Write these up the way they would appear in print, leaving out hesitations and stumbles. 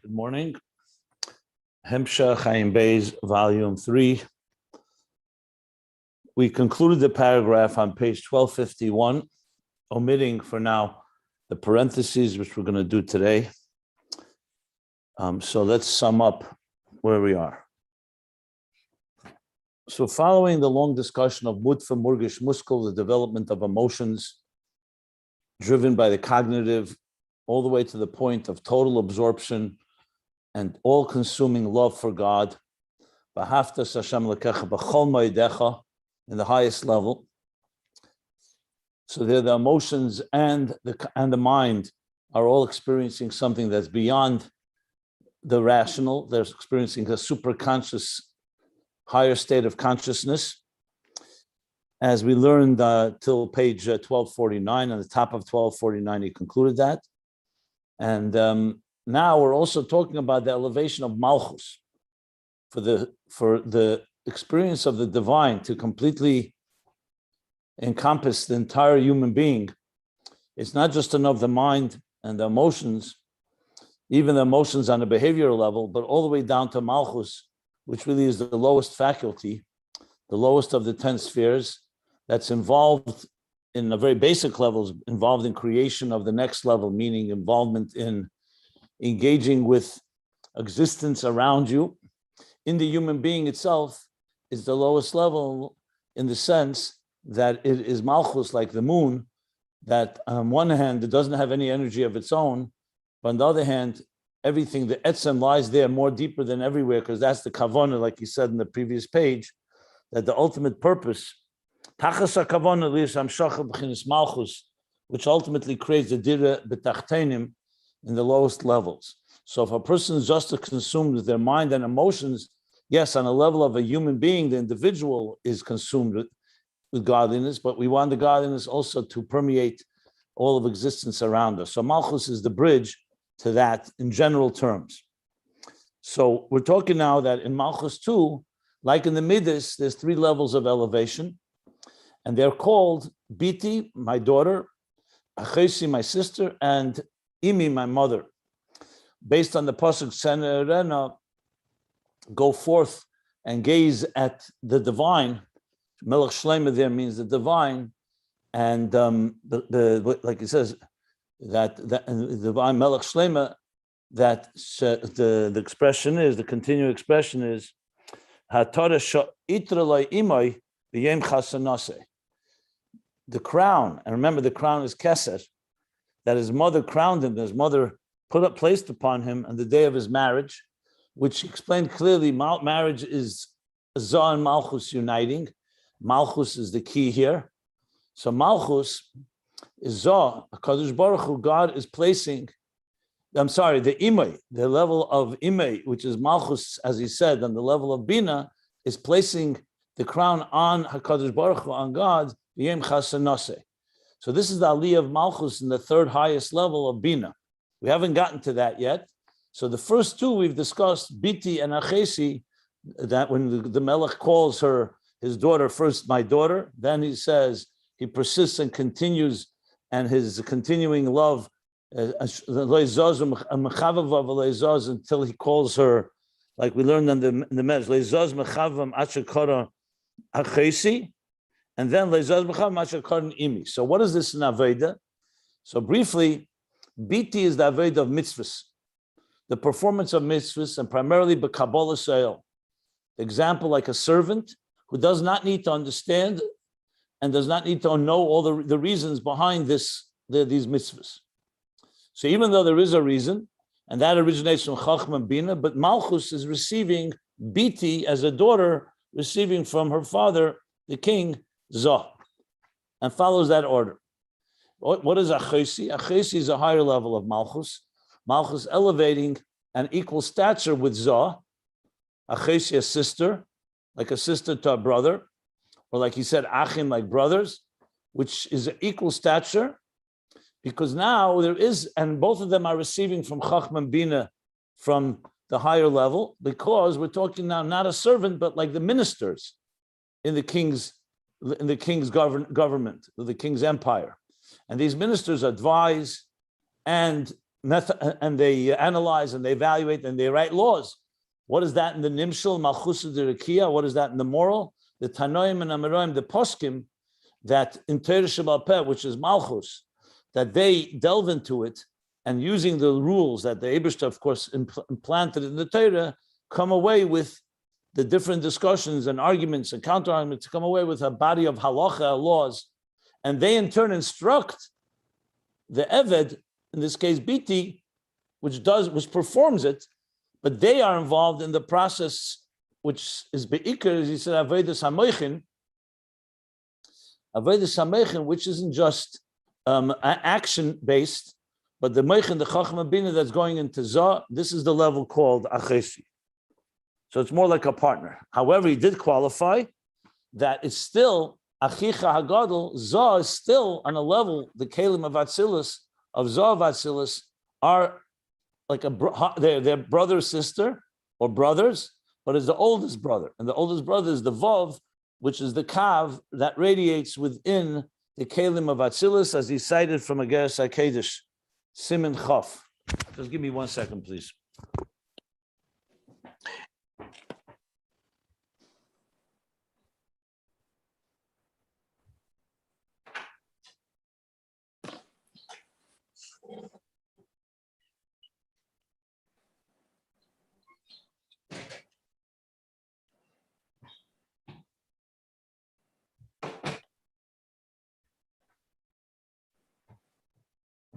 Good morning. Ayin Beis, Volume 3. We concluded the paragraph on page 1251, omitting for now the parentheses, which we're going to do today. So let's sum up where we are. So following the long discussion of Mutfa Murgish Muskel, the development of emotions driven by the cognitive, all the way to the point of total absorption and all-consuming love for God, in the highest level. So there, the emotions and the mind are all experiencing something that's beyond the rational. They're experiencing a superconscious, higher state of consciousness. As we learned till page 1249, on the top of 1249, he concluded that. And now we're also talking about the elevation of Malchus, for the experience of the divine to completely encompass the entire human being. It's not just enough the mind and the emotions, even the emotions on a behavioral level, but all the way down to Malchus, which really is the lowest faculty, the lowest of the 10 spheres, that's involved in a very basic levels, involved in creation of the next level, meaning involvement in engaging with existence around you. In the human being itself is the lowest level, in the sense that it is Malchus, like the moon, that on one hand, it doesn't have any energy of its own, but on the other hand, everything, the etzem lies there more deeper than everywhere, because that's the kavanah, like he said in the previous page, that the ultimate purpose, which ultimately creates the dira b'tachtenim in the lowest levels. So if a person is just consumed with their mind and emotions, yes, on a level of a human being, the individual is consumed with godliness, but we want the godliness also to permeate all of existence around us. So Malchus is the bridge to that in general terms. So we're talking now that in Malchus too, like in the Midos, there's 3 levels of elevation, and they're called Biti, my daughter, Achesi, my sister, and Imi, my mother. Based on the pasuk Senerena, go forth and gaze at the divine. Melech Shlema there means the divine, and like it says that the divine Melech Shlema. That the expression is, the continuing expression is Hatara Itralai Imai B'Yem Chasanase. The crown, and remember the crown is Keser, that his mother crowned him, his mother placed upon him on the day of his marriage, which explained clearly marriage is Zah and Malchus uniting. Malchus is the key here. So Malchus is Zah, HaKadosh Baruch Hu, God is placing, the Imay, the level of Imay, which is Malchus, as he said, on the level of Bina, is placing the crown on HaKadosh Baruch Hu, on God, Yem Chasanase. So this is the Aliyah of Malchus in the 3rd highest level of Bina. We haven't gotten to that yet. So the first 2 we've discussed, Biti and Achesi, that when the Melech calls her, his daughter, first my daughter, then he says, he persists and continues, and his continuing love, until he calls her, like we learned in the Medrash, and then imi. So what is this in Aveda? So briefly, Biti is the Aveda of mitzvahs, the performance of mitzvahs, and primarily b'Kabbalah Seil. Example, like a servant who does not need to understand and does not need to know all the reasons behind these mitzvahs. So even though there is a reason, and that originates from Chachma and Bina, but Malchus is receiving Biti as a daughter, receiving from her father, the king, Zah, and follows that order. What is Achesi? Achesi is a higher level of Malchus. Malchus elevating an equal stature with Zah. Achesi, a sister, like a sister to a brother, or like he said, Achim, like brothers, which is an equal stature, because now there is, and both of them are receiving from Chachma and Bina, from the higher level, because we're talking now not a servant, but like the ministers in the king's government, the king's empire. And these ministers advise and and they analyze and they evaluate and they write laws. What is that in the Nimshal, Malchusa Derakia? What is that in the moral? The Tanoim and Amoraim, the Poskim, that in Torah Sheba'al Peh, which is Malchus, that they delve into it and using the rules that the Eibishter, of course, implanted in the Torah, come away with the different discussions and arguments and counter-arguments, come away with a body of halacha laws, and they in turn instruct the Eved, in this case Biti, which performs it, but they are involved in the process, which is be'ikr, as he said, Avodas HaMeichin, which isn't just action-based, but the Meichin, the Chachma Bina that's going into Zah, this is the level called Achesi. So it's more like a partner. However, he did qualify that it's still Achicha Hagadol, Zah is still on a level, the Kalim of Atzilus, of Zah of Atzilus, are like they're brother, sister, or brothers, but it's the oldest brother. And the oldest brother is the Vav, which is the Kav that radiates within the Kalim of Atzilus, as he cited from Ageres HaKedesh, Siman Chaf. Just give me 1 second, please.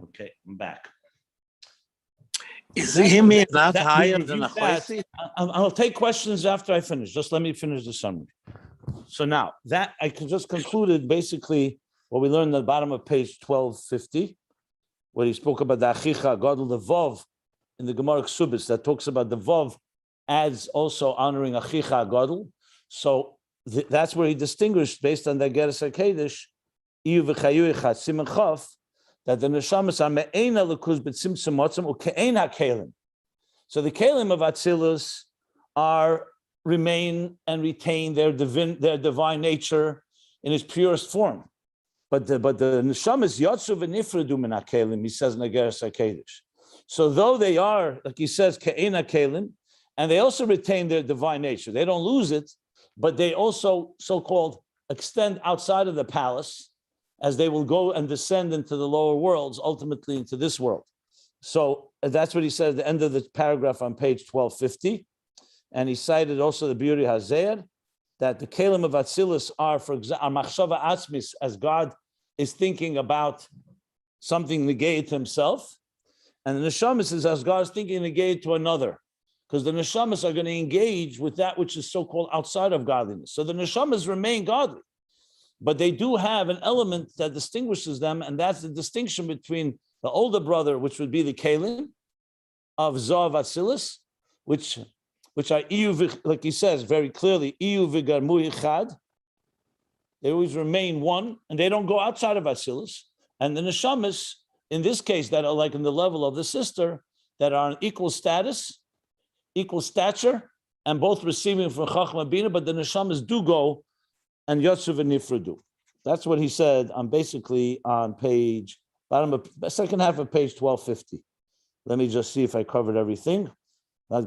Okay, I'm back. Is the himi not higher than a chaysi? I'll take questions after I finish. Just let me finish the summary. So now that I just concluded basically what we learned at the bottom of page 1250, where he spoke about the Achicha Gadol, the Vav in the Gemara Ksubis that talks about the Vav adds also honoring Achicha Gadol. So that's where he distinguished based on the Ageres HaKedesh, Iyu v'chayu echad siman chaf, that the neshamas are me'ena lekuz b'tzimtzum motzim u'ke'en ha'kelim. So the kelim of Atzilus remain and retain their divine nature in its purest form. But the neshamas yotzu v'nifredu min ha'kelim, he says in Ageres HaKedesh. So though they are, like he says, ke'en ha'kelim, and they also retain their divine nature. They don't lose it, but they also so-called extend outside of the palace, as they will go and descend into the lower worlds, ultimately into this world. So that's what he said at the end of the paragraph on page 1250. And he cited also the Biy'a Hazer, that the Kelim of Atzilus are, for example, Machshava Atzmis, as God is thinking about something negated to himself. And the Neshamas is as God is thinking negated to another. Because the Neshamas are going to engage with that which is so-called outside of godliness. So the Neshamas remain godly. But they do have an element that distinguishes them, and that's the distinction between the older brother, which would be the Kalim of Zah Atzilus, which are Iyu, like he says very clearly, Iyu v'garmu yichad. They always remain one, and they don't go outside of Atzilus. And the Neshamas, in this case, that are like in the level of the sister, that are in equal status, equal stature, and both receiving from Chachma Bina, but the Neshamas do go and Yotzu v'nifredu. That's what he said on basically on page, second half of page 1250. Let me just see if I covered everything. Yeah.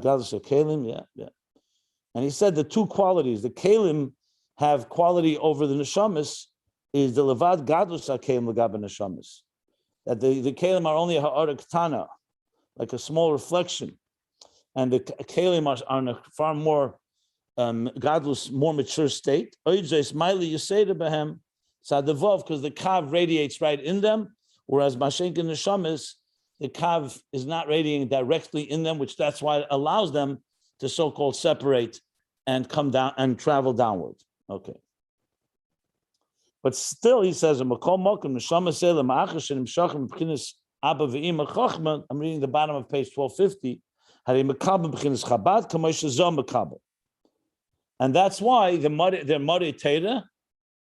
And he said the two qualities, the Kalim have quality over the Neshamas, is the Levad Gadlus HaKelim L'gab Neshamas. That the Kalim are only a ha'ara ketana, like a small reflection. And the Kalim are in a far more Gadlus, more mature state. Because the Kav radiates right in them, whereas Mashenk and Neshamas, the Kav is not radiating directly in them, which that's why it allows them to so-called separate and come down and travel downward. Okay. But still, he says, I'm reading the bottom of page 1250. And that's why they're Mari Teda,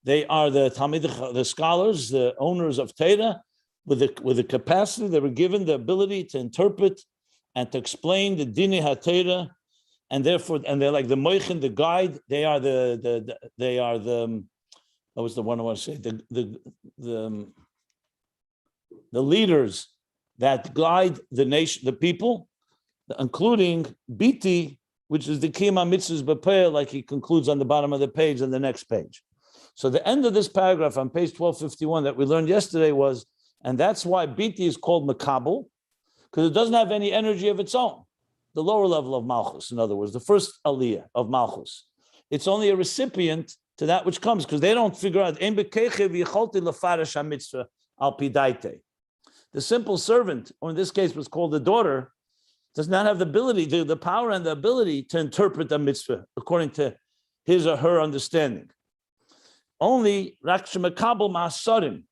they are the scholars, the owners of Teda, with the capacity, they were given the ability to interpret and to explain the Dini HaTeda, and therefore, and they're like the Moichin, the guide, they are the what was the one I want to say, the leaders that guide the nation, the people, including Biy'a, which is the Kiyama Mitzvahs B'Peh, like he concludes on the bottom of the page and the next page. So the end of this paragraph on page 1251 that we learned yesterday was, and that's why Biy'a is called Makabel, because it doesn't have any energy of its own. The lower level of Malchus, in other words, the first aliyah of Malchus. It's only a recipient to that which comes, because they don't figure out. The simple servant, or in this case was called the daughter, does not have the ability, the power and the ability to interpret the mitzvah according to his or her understanding. Only Rakshmakabel Ma'asarim,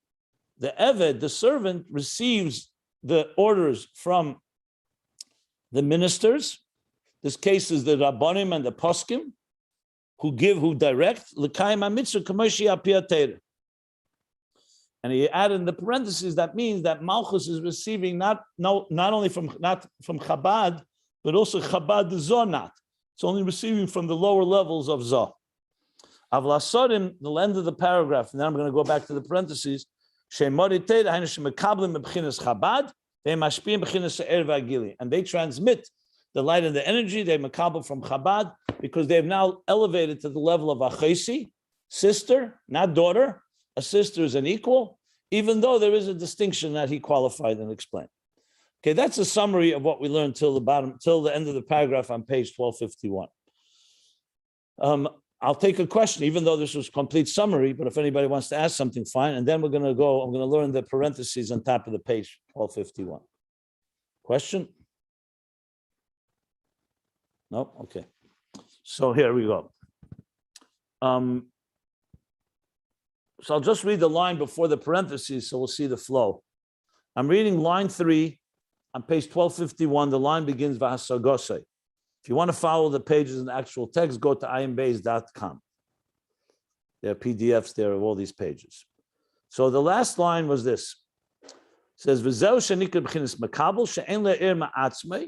the Eved, the servant, receives the orders from the ministers. This case is the Rabbanim and the Poskim, who direct l'kayim ha-mitzvah k'moshi al-pi Torah. And he added in the parentheses, that means that Malchus is receiving not only from Chabad, but also Chabad Zonat. It's only receiving from the lower levels of Zoh. Avlasorim, the end of the paragraph, and then I'm going to go back to the parentheses. And they transmit the light and the energy, they makabel from Chabad, because they've now elevated to the level of achesi, sister, not daughter. A sister is an equal, even though there is a distinction that he qualified and explained. Okay, that's a summary of what we learned till the end of the paragraph on page 1251. I'll take a question, even though this was complete summary, but if anybody wants to ask something, fine. And then I'm going to learn the parentheses on top of the page 1251. Question? No? Okay. So here we go. So I'll just read the line before the parentheses, so we'll see the flow. I'm reading line 3 on page 1251. The line begins v'hasagosei. If you want to follow the pages in the actual text, go to ayinbeis.com. There are PDFs there of all these pages. So the last line was this. It says, V'zeu shenikra b'chinas makabel she'en le'er ma'atzmei.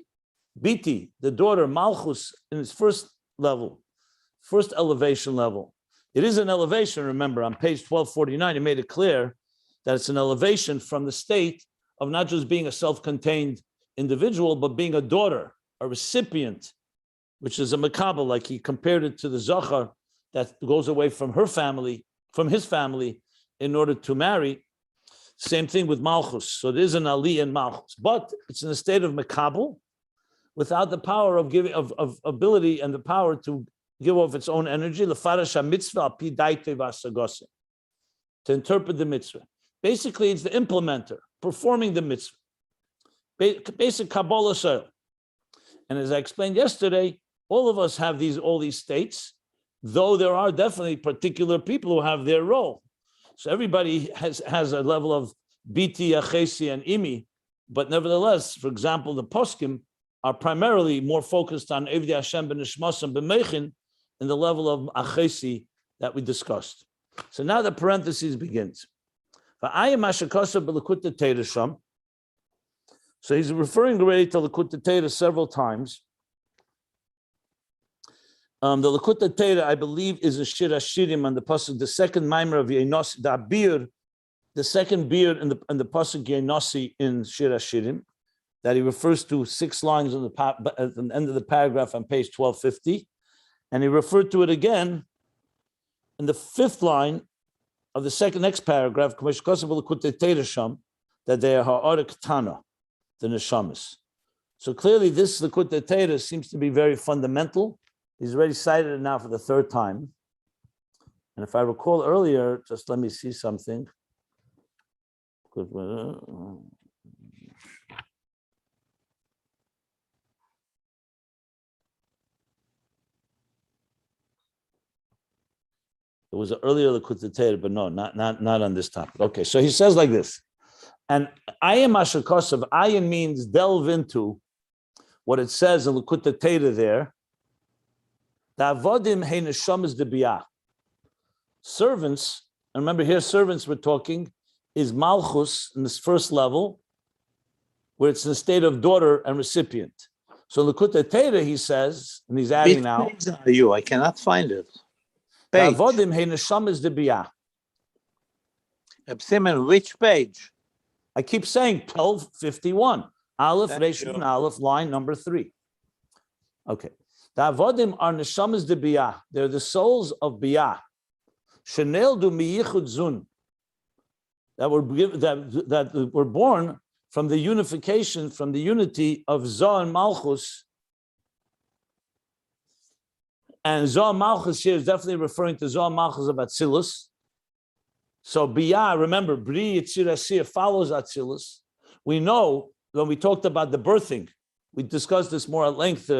Biy'a, the daughter, Malchus, in its first elevation level. It is an elevation, remember, on page 1249, it made it clear that it's an elevation from the state of not just being a self-contained individual, but being a daughter, a recipient, which is a makabel, like he compared it to the zachar that goes away from her family, from his family, in order to marry. Same thing with Malchus. So there is an Ali in Malchus, but it's in a state of makabel, without the power of giving, of ability and the power to give off its own energy, to interpret the mitzvah. Basically, it's the implementer, performing the mitzvah. Basic Kabbalah soil. And as I explained yesterday, all of us have all these states, though there are definitely particular people who have their role. So everybody has a level of Biy'a, Achesi, and Imi, but nevertheless, for example, the Poskim are primarily more focused on Evdei Hashem b'nishmas and b'meichin in the level of Achesi that we discussed. So now the parentheses begins. So he's referring already to Likutei Torah several times. The Likutei Torah, I believe, is a Shir Hashirim on the pasuk, the second mimer of Yenos, the Biy'a, the second Biy'a in the pasuk Yenosi in Shir Hashirim, that he refers to 6 lines at the end of the paragraph on page 1250. And he referred to it again in the 5th line of the next paragraph, that they are ha'ara ketana, the neshamas. So clearly this Likutei Torah seems to be very fundamental. He's already cited it now for the 3rd time. And if I recall earlier, just let me see something. It was an earlier Likutei Torah, but no, not on this topic. Okay, so he says like this, and Ayin Mashakasav, Ayin means delve into what it says in Likutei Torah there. The avodim hey neshamas de Biy'a. Servants, and remember here, servants we're talking is Malchus in this first level, where it's in the state of daughter and recipient. So Likutei Torah, he says, and he's adding now. Which page are you? I cannot find it. Page. Avodim hey neshamas de Biy'a. Simon, which page? I keep saying 1251. Aleph, Resh and Aleph, line number 3. Okay. The avodim are neshamas de Biy'a. They're the souls of Biy'a. Shenel du miyichud zun. That were born from the unification, from the unity of Zoh and Malchus. And Zoh and Malchus here is definitely referring to Zoh and Malchus of Atzilus. So Biy'a, remember, Bri Yitzir Asir follows Atzilus. We know when we talked about the birthing, we discussed this more at length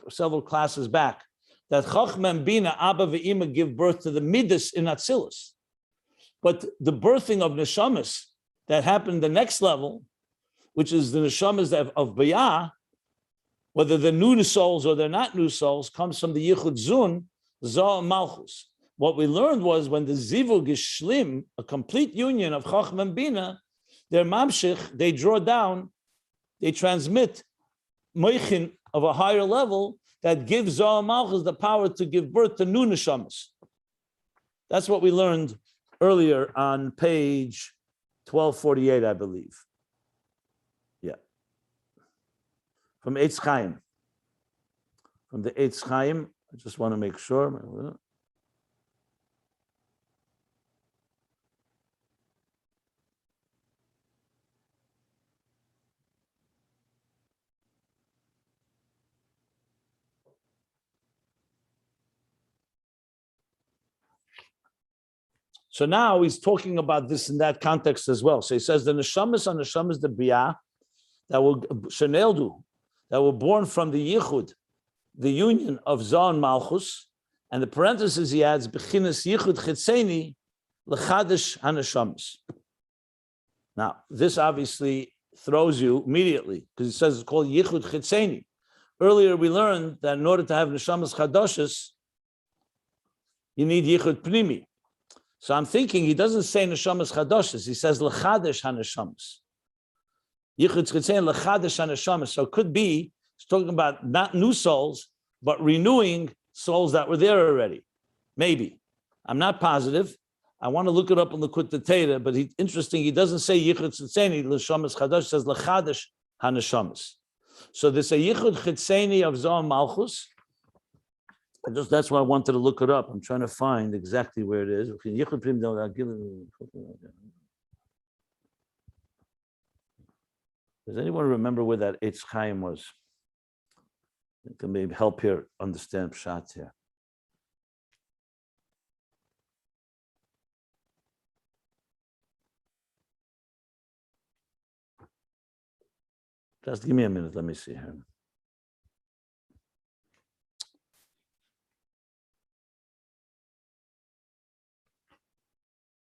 several classes back, that Chachma and Bina, Abba ve'Ima give birth to the Midos in Atzilus. But the birthing of neshamas that happened the next level, which is the neshamas of Biy'a, whether they're new souls or they're not new souls, comes from the Yichud Zun, Zoh and Malchus. What we learned was when the Zivug is shlim, a complete union of Chachma and Bina, their mamshich, they draw down, they transmit moichin of a higher level that gives Zoh and Malchus the power to give birth to new neshamas. That's what we learned earlier on page 1248, I believe. Yeah. From Eitz Chaim. From the Eitz Chaim, I just want to make sure. So now he's talking about this in that context as well. So he says the neshamas are neshamas the Biy'a that were sheneldu, that were born from the yichud, the union of Zoh and Malchus, and the parentheses he adds bechinas yichud chitzeni lechadash haneshamas. Now this obviously throws you immediately because he says it's called yichud chitzeni. Earlier we learned that in order to have neshamas chadoshes, you need yichud pnimi. So I'm thinking he doesn't say neshamas chadoshes. He says lechadesh haneshamas. Yichud chitzeni lechadesh haneshamas. So it could be he's talking about not new souls, but renewing souls that were there already. Maybe. I'm not positive. I want to look it up in the Likutei Torah, but interesting. He doesn't say yichud chitzeni leshamas chadosh. Says lechadesh haneshamas. So there's a yichud chitzeni of Zoh and Malchus. That's why I wanted to look it up. I'm trying to find exactly where it is. Does anyone remember where that Eitz Chaim was? It can maybe help here understand Pshat here. Just give me a minute. Let me see here.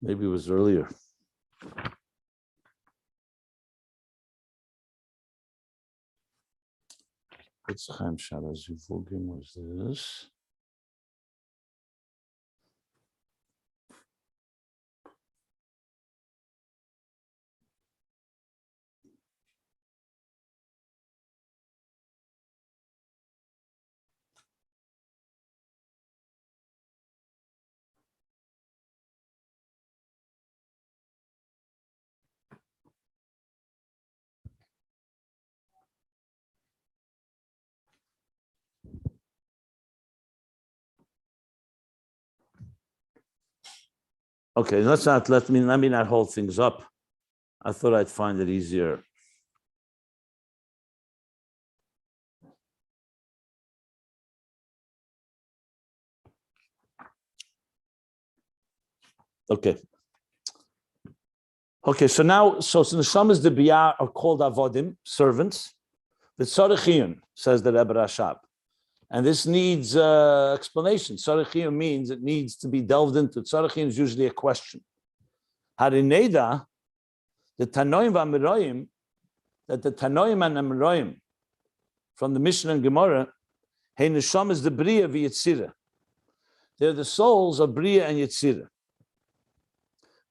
Maybe it was earlier. It's Chaim Shara Zivugim was this. Okay, let me not hold things up. I thought I'd find it easier. Okay. Okay, so the neshamas de Biy'a are called avodim, servants. The tzarechiyun, says the Rebbe Rashab. And this needs explanation. Tzarechiyun means it needs to be delved into. Tzarechiyun is usually a question. Harineda, the Tanoim v'Amiroim, that the Tanoim and Amiroim from the Mishnah and Gemara, hey neshamas the Biy'a v'Yitzira. They're the souls of Biy'a and Yitzira.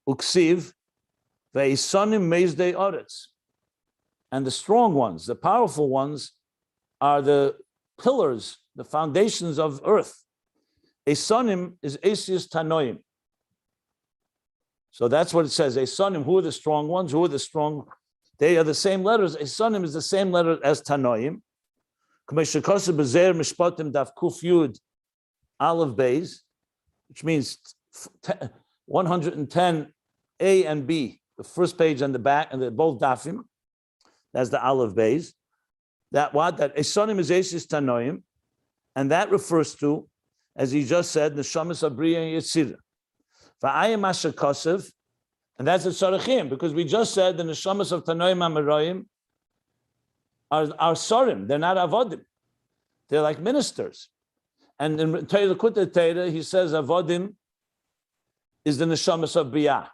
Uksiv ve'isanim meizdei oretz. And the strong ones, the powerful ones, are the pillars, the foundations of earth. Eisanim is Asius Tanoim. So that's what it says. Eisanim, who are the strong ones? Who are the strong They are the same letters. Esonim is the same letter as Tanoim. K'meshakoseh b'zer mishpatim daf kuf yud Aleph Beis, which means 110 A and B, the first page and the back, and they're both dafim. That's the Aleph Beis. That Esonim is Esis Tanoim, and that refers to, as he just said, Neshamas of Biy'a and Yetzirah. V'ayim Ashakasev, and that's a Sarachim, because we just said the Neshamas of Tanoim Amarayim are Sarim, they're not Avodim. They're like ministers. And in Torah Kutei Torah, he says Avodim is the Neshamas of Biy'a,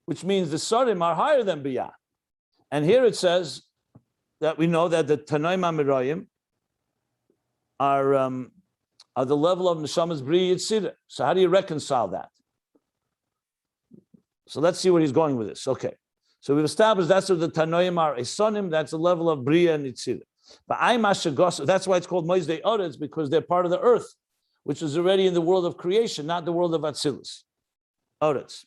which means the Sarim are higher than Biy'a. And here it says that we know that the Tanoim Amarayim are the level of Neshamas Biy'a Yetzirah. So how do you reconcile that? So let's see where he's going with this. Okay. So we've established that's what the Tanoim are Esonim, that's the level of Biy'a and Yetzirah. But that's why it's called Mozdei Oretz, because they're part of the earth, which is already in the world of creation, not the world of Atzilus. Oretz.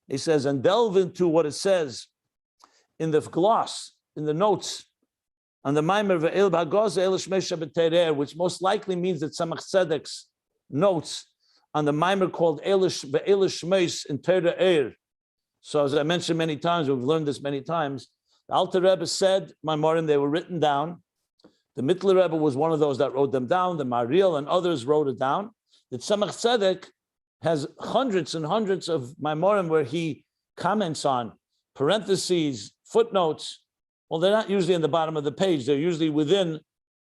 He says, and delve into what it says in the gloss, in the notes, on the Maimer ve'el b'hagos ve'el shmeisha b'terer, which most likely means that Tzemach Tzedek's notes on the Maimer called Elish ve'el shmeis in Terer. So as I mentioned many times, we've learned this many times, the Alter Rebbe said, Maimorim, they were written down. The Mittler Rebbe was one of those that wrote them down. The Mariel and others wrote it down. The Tzemach Tzedek has hundreds and hundreds of Maimorim where he comments on parentheses, footnotes. Well, they're not usually in the bottom of the page. They're usually within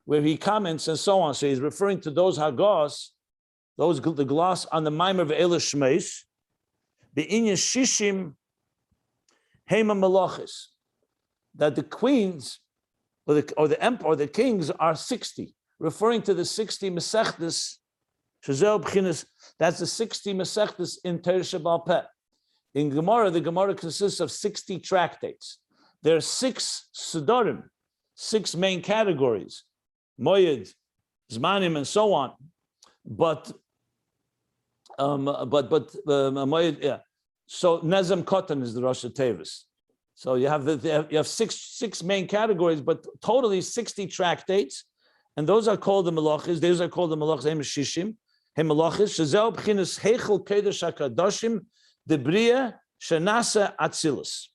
where he comments and so on. So he's referring to those Hagos, the gloss on the Maimer ve'el shmeis, the Inyan Shishim Hema Malachis, that the queens or the kings are 60, referring to the 60 Masechtas, that's the 60 Masechtas in Torah Sheba'al Peh. In Gemara, the Gemara consists of 60 tractates. There are 6 Sidorim, 6 main categories, Moyed, Zmanim, and so on. But Moyed, yeah. So Nezem Kotan is the Rosh Tevis. So you have six main categories, but totally 60 tractates, and those are called the Malachis. Those are called the Malachis Shishim, Malachis. Shezeu b'chinas heichel kodesh hakadoshim de Biy'a shenasa Atzilus.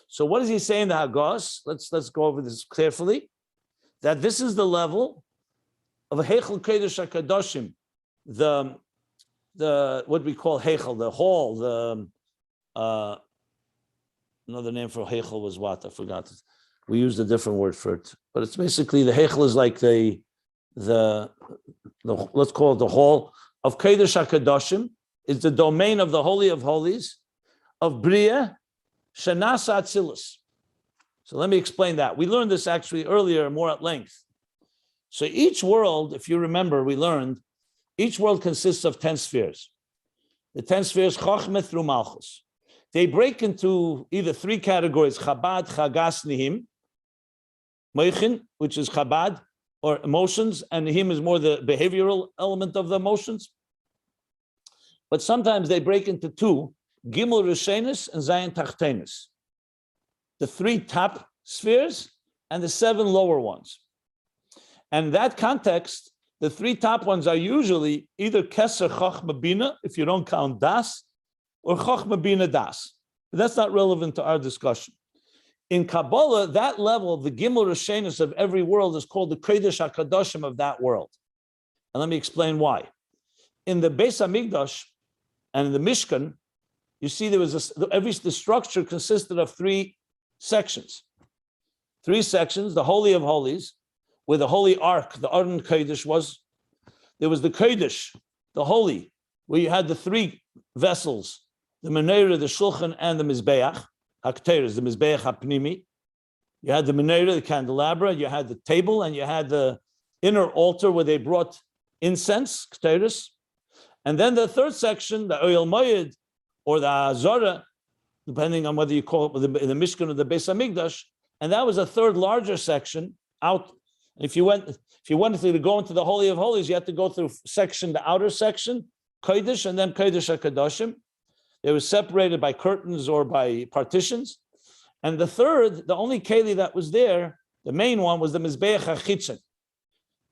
So what does he say in the Hagos? Let's go over this carefully. That this is the level of a heichel kodesh hakadoshim, the what we call heichel, the hall, another name for heichel was what? I forgot it. We used a different word for it, but it's basically the heichel is like the let's call it the hall of Kodesh HaKadoshim. It's the domain of the Holy of Holies of Biy'a Shenasa Atzilus. So let me explain that. We learned this actually earlier more at length. So each world, if you remember, we learned each world consists of 10 spheres. The 10 spheres, Chochmah through Malchus. They break into either 3 categories, Chabad, Chagas, Nihim, Moichin, which is Chabad, or emotions, and Nihim is more the behavioral element of the emotions. But sometimes they break into 2, Gimel Rishenis and Zayin Tachtenis. The 3 top spheres and the 7 lower ones. And in that context, the 3 top ones are usually either Keser Chochmah Bina, if you don't count Das, or Chochmah Bina Das. But that's not relevant to our discussion. In Kabbalah, that level, the Gimel Rishenis of every world is called the Kodesh HaKadoshim of that world. And let me explain why. In the Beis HaMikdash and in the Mishkan, you see there was the structure consisted of 3 sections. 3 sections, the Holy of Holies, where the Holy Ark, the Aron Kodesh was. There was the Kodesh, the Holy, where you had the 3 vessels, the Menorah, the Shulchan, and the Mizbeach, HaKteres, the Mizbeach HaPnimi. You had the Menorah, the candelabra, you had the table, and you had the inner altar where they brought incense, Kteres. And then the 3rd section, the Oyel Moed, or the Azara, depending on whether you call it in the Mishkan or the Beis HaMikdash, and that was a 3rd larger section out. If you wanted to go into the Holy of Holies, you had to go through the outer section, Kodesh and then Kodesh HaKadoshim. They were separated by curtains or by partitions. And the third, the only keli that was there, the main one, was the Mizbeach HaChitzon,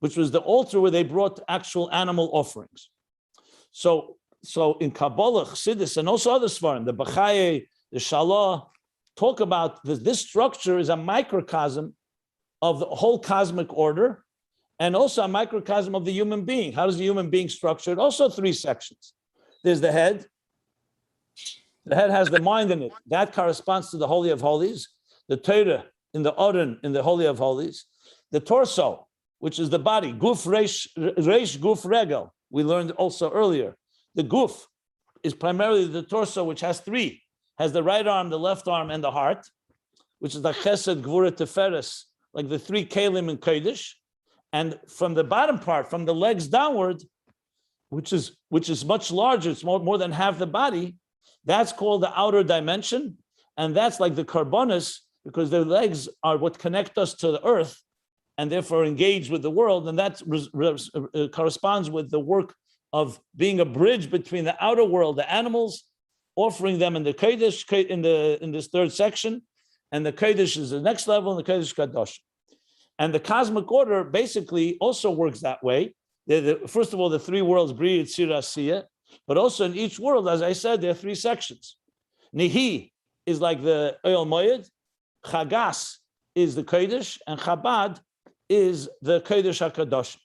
which was the altar where they brought actual animal offerings. So in Kabbalah, Chassidus, and also other Svarim, the Bachaye, the Shalah, talk about this structure is a microcosm of the whole cosmic order, and also a microcosm of the human being. How is the human being structured? Also 3 sections. There's the head. The head has the mind in it. That corresponds to the Holy of Holies. The Torah in the Oren, in the Holy of Holies. The torso, which is the body. Guf reish guf regel. We learned also earlier. The guf is primarily the torso, which has 3. Has the right arm, the left arm, and the heart, which is the chesed, gvura, teferes, like the 3 kelim in Kodesh. And from the bottom part, from the legs downward, which is much larger, it's more than half the body, that's called the outer dimension. And that's like the karbonis, because the legs are what connect us to the earth and therefore engage with the world. And that corresponds with the work of being a bridge between the outer world, the animals, offering them in the Kodesh, in this 3rd section. And the Kodesh is the next level, and the Kodesh Kadosh. And the cosmic order basically also works that way. First of all, the 3 worlds, Biy'a, Tzir, Asiya, but also in each world, as I said, there are 3 sections. Nihi is like the Oyel Moed, Chagas is the Kodesh, and Chabad is the Kodesh HaKadosh.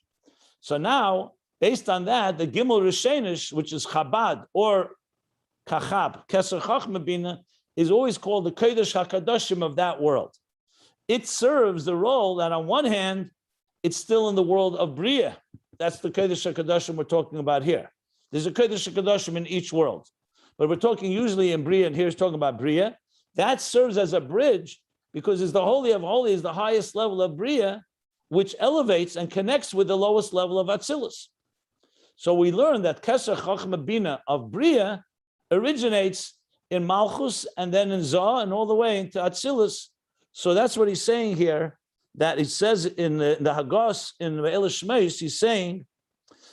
So now, based on that, the Gimel Rishenish, which is Chabad or Kachab, Keser Chachma Bina, is always called the Kodesh HaKadoshim of that world. It serves the role that on one hand, it's still in the world of Biy'a. That's the Kodesh HaKadoshim we're talking about here. There's a Kodesh HaKadoshim in each world. But we're talking usually in Biy'a, and here's talking about Biy'a. That serves as a bridge because it's the Holy of Holies, the highest level of Biy'a, which elevates and connects with the lowest level of Atzilus. So we learn that Keser Chachma Bina of Biy'a originates in Malchus and then in Zah and all the way into Atzilus. So that's what he's saying here, that it says in the Hagos, in the Elish Meis, he's saying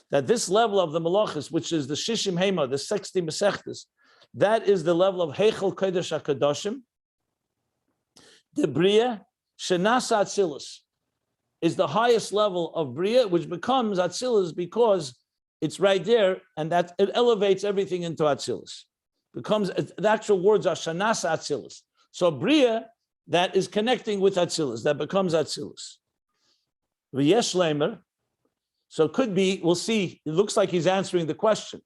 that this level of the Malachis, which is the Shishim Hema, the 60 Mesechtes, that is the level of Heichel Kodesh HaKadoshim. The Biy'a, Shenasa Atzilus, is the highest level of Biy'a, which becomes Atzilus because it's right there, and that it elevates everything into Atzilus. The actual words are Shenasa Atzilus. So Biy'a, that is connecting with Atzilus, that becomes Atzilus. V'yesh leimer, so it could be, we'll see, it looks like he's answering the question.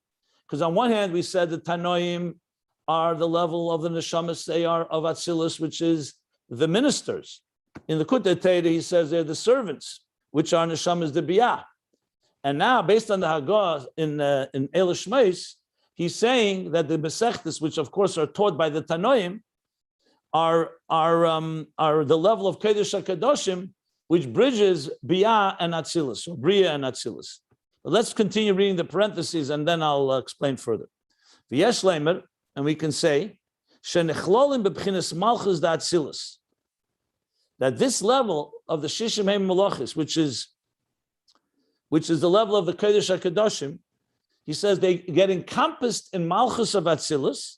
Because on one hand, we said the Tanoim are the level of the Neshamas, they are of Atzilus, which is the ministers. In the Kutei Torah, he says they're the servants, which are Neshamas the Biy'a. And now, based on the Hagah in Elish Meis, he's saying that the Mesechtes, which of course are taught by the Tanoim, are the level of Kodesh HaKadoshim, which bridges Biy'a and Atzilus, or Biy'a and Atzilus. But let's continue reading the parentheses, and then I'll explain further. V'yesh leimer, and we can say, Shenechlolim b'bchinas malchus da Atzilus, that this level of the Shishim Heim Malachis, which is the level of the Kodesh HaKadoshim, he says they get encompassed in malchus of Atzilus,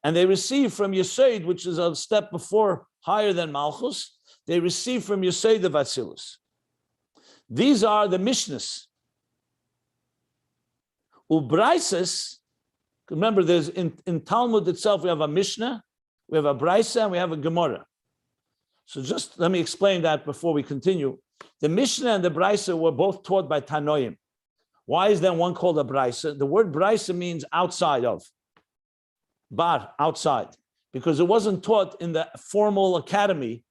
and they receive from Yesod, which is a step before, higher than Malchus, they receive from Yesod of Atzilus. These are the Mishnahs. Ubraises, remember there's in Talmud itself, we have a Mishnah, we have a Braisa, and we have a Gemara. So just let me explain that before we continue. The Mishnah and the Braisa were both taught by Tanoim. Why is then one called a Braisa? The word Braisa means outside of. Bar, outside. Because it wasn't taught in the formal academy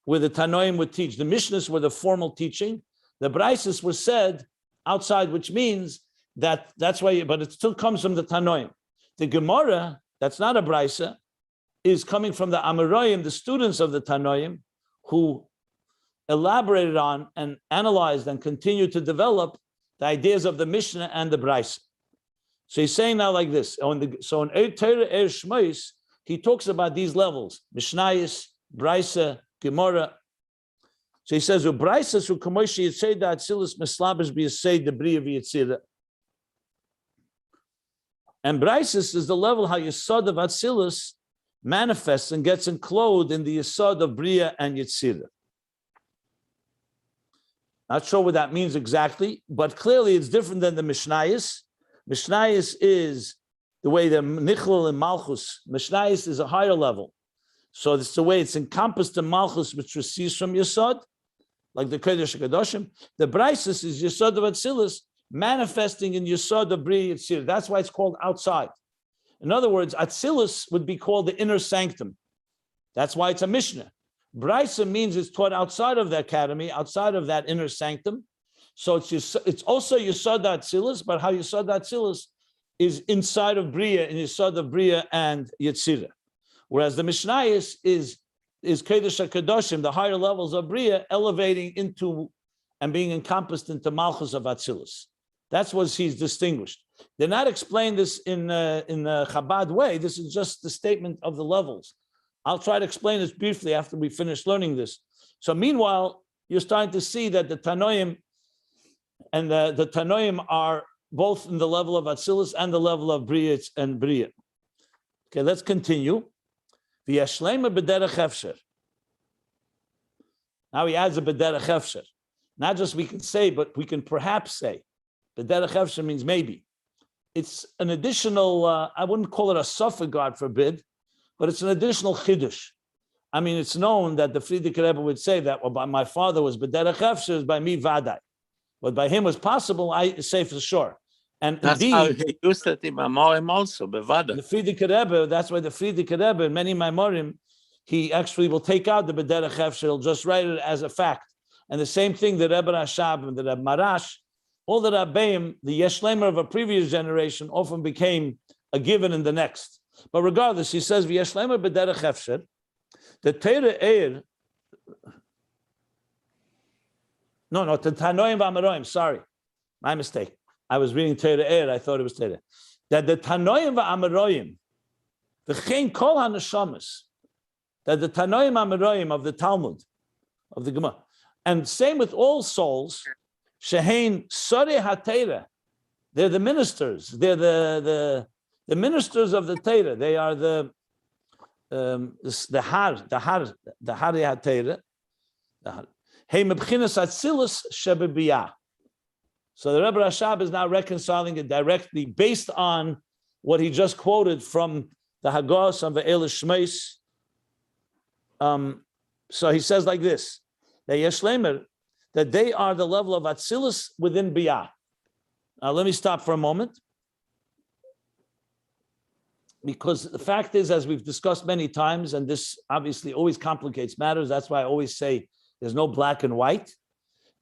where the Tanoim would teach. The Mishnahs were the formal teaching. The Braisas were said outside, which means that's why, but it still comes from the Tanoim. The Gemara, that's not a Braisa, is coming from the Amoraim, the students of the Tanoim, who elaborated on and analyzed and continued to develop the ideas of the Mishnah and the Braisa. So he's saying now like this. So in Torah Shmois, he talks about these levels: Mishnayos, Braisa, Gemara. So he says, "Ubraises who kamoshi yitzei da Atzilus mislabish b'yisei the Biy'a v'yitzira." And Braises is the level how Yesod of Atzilus manifests and gets enclosed in the Yesod of Biy'a and Yetzirah. Not sure what that means exactly, but clearly it's different than the Mishnayos. Mishnayos is the way the Nichlal and Malchus. Mishnayos is a higher level. So it's the way it's encompassed in Malchus, which receives from Yesod, like the Kodesh HaKadoshim. The Braises is Yesod of Atzilus, manifesting in Yesod of Biy'a Yetzirah. That's why it's called outside. In other words, Atzilus would be called the inner sanctum. That's why it's a Mishnah. Braisa means it's taught outside of the academy, outside of that inner sanctum. So it's also Yesod Atzilus, but how Yesod Atzilus is inside of Biy'a, in Yesod of Biy'a and Yetzirah. Whereas the Mishnayos is Kodesh HaKadoshim, the higher levels of Biy'a, elevating into and being encompassed into Malchus of Atzilus. That's what he's distinguished. They're not explained this in a Chabad way. This is just the statement of the levels. I'll try to explain this briefly after we finish learning this. So meanwhile, you're starting to see that the Tanoim and the Tanoim are both in the level of Atzilus and the level of Biy'a and Biy'a. Okay, let's continue. V'yashlema b'derech hefsher. Now he adds a b'derech hefsher. Not just we can say, but we can perhaps say. B'derech hefsher means maybe. It's an additional, I wouldn't call it a suffer, God forbid, but it's an additional chiddush. I mean, it's known that the Frierdiker Rebbe would say that, well, by my father was b'derech hefsher, by me vadai. But by him was possible, I say for sure. And that's indeed, how he used it in Mamorim also, bevada. The Frierdiker Rebbe, that's why the Frierdiker Rebbe, in many Maimorim, he actually will take out the b'derech hefsher, he'll just write it as a fact. And the same thing, the Rebbe Rashab and the Rebbe Marash, all the Rabbeim, the Yeshlemer of a previous generation, often became a given in the next. But regardless, he says, V'yeshlemer b'derech hefsher, the Teire Eir, the Tanoim v'Amaroim, sorry, my mistake. I was reading Teire Eir, I thought it was Teire. That the Tanoim v'Amaroim, v'chein kol hanashamas, that the Tanoim v'Amaroim of the Talmud, of the Gemara, and same with all souls, Shehein Sore HaTeira, they're the ministers. They're the ministers of the Teira. They are the Hari HaTeira. Hey Mebchinas Atzilus Shebe Biy'a. So the Rebbe Rashab is now reconciling it directly based on what he just quoted from the Hagos and the Elish Shmeis. So he says like this: that Yeshlemer, that they are the level of Atzilus within Biy'a. Now, let me stop for a moment. Because the fact is, as we've discussed many times, and this obviously always complicates matters, that's why I always say there's no black and white.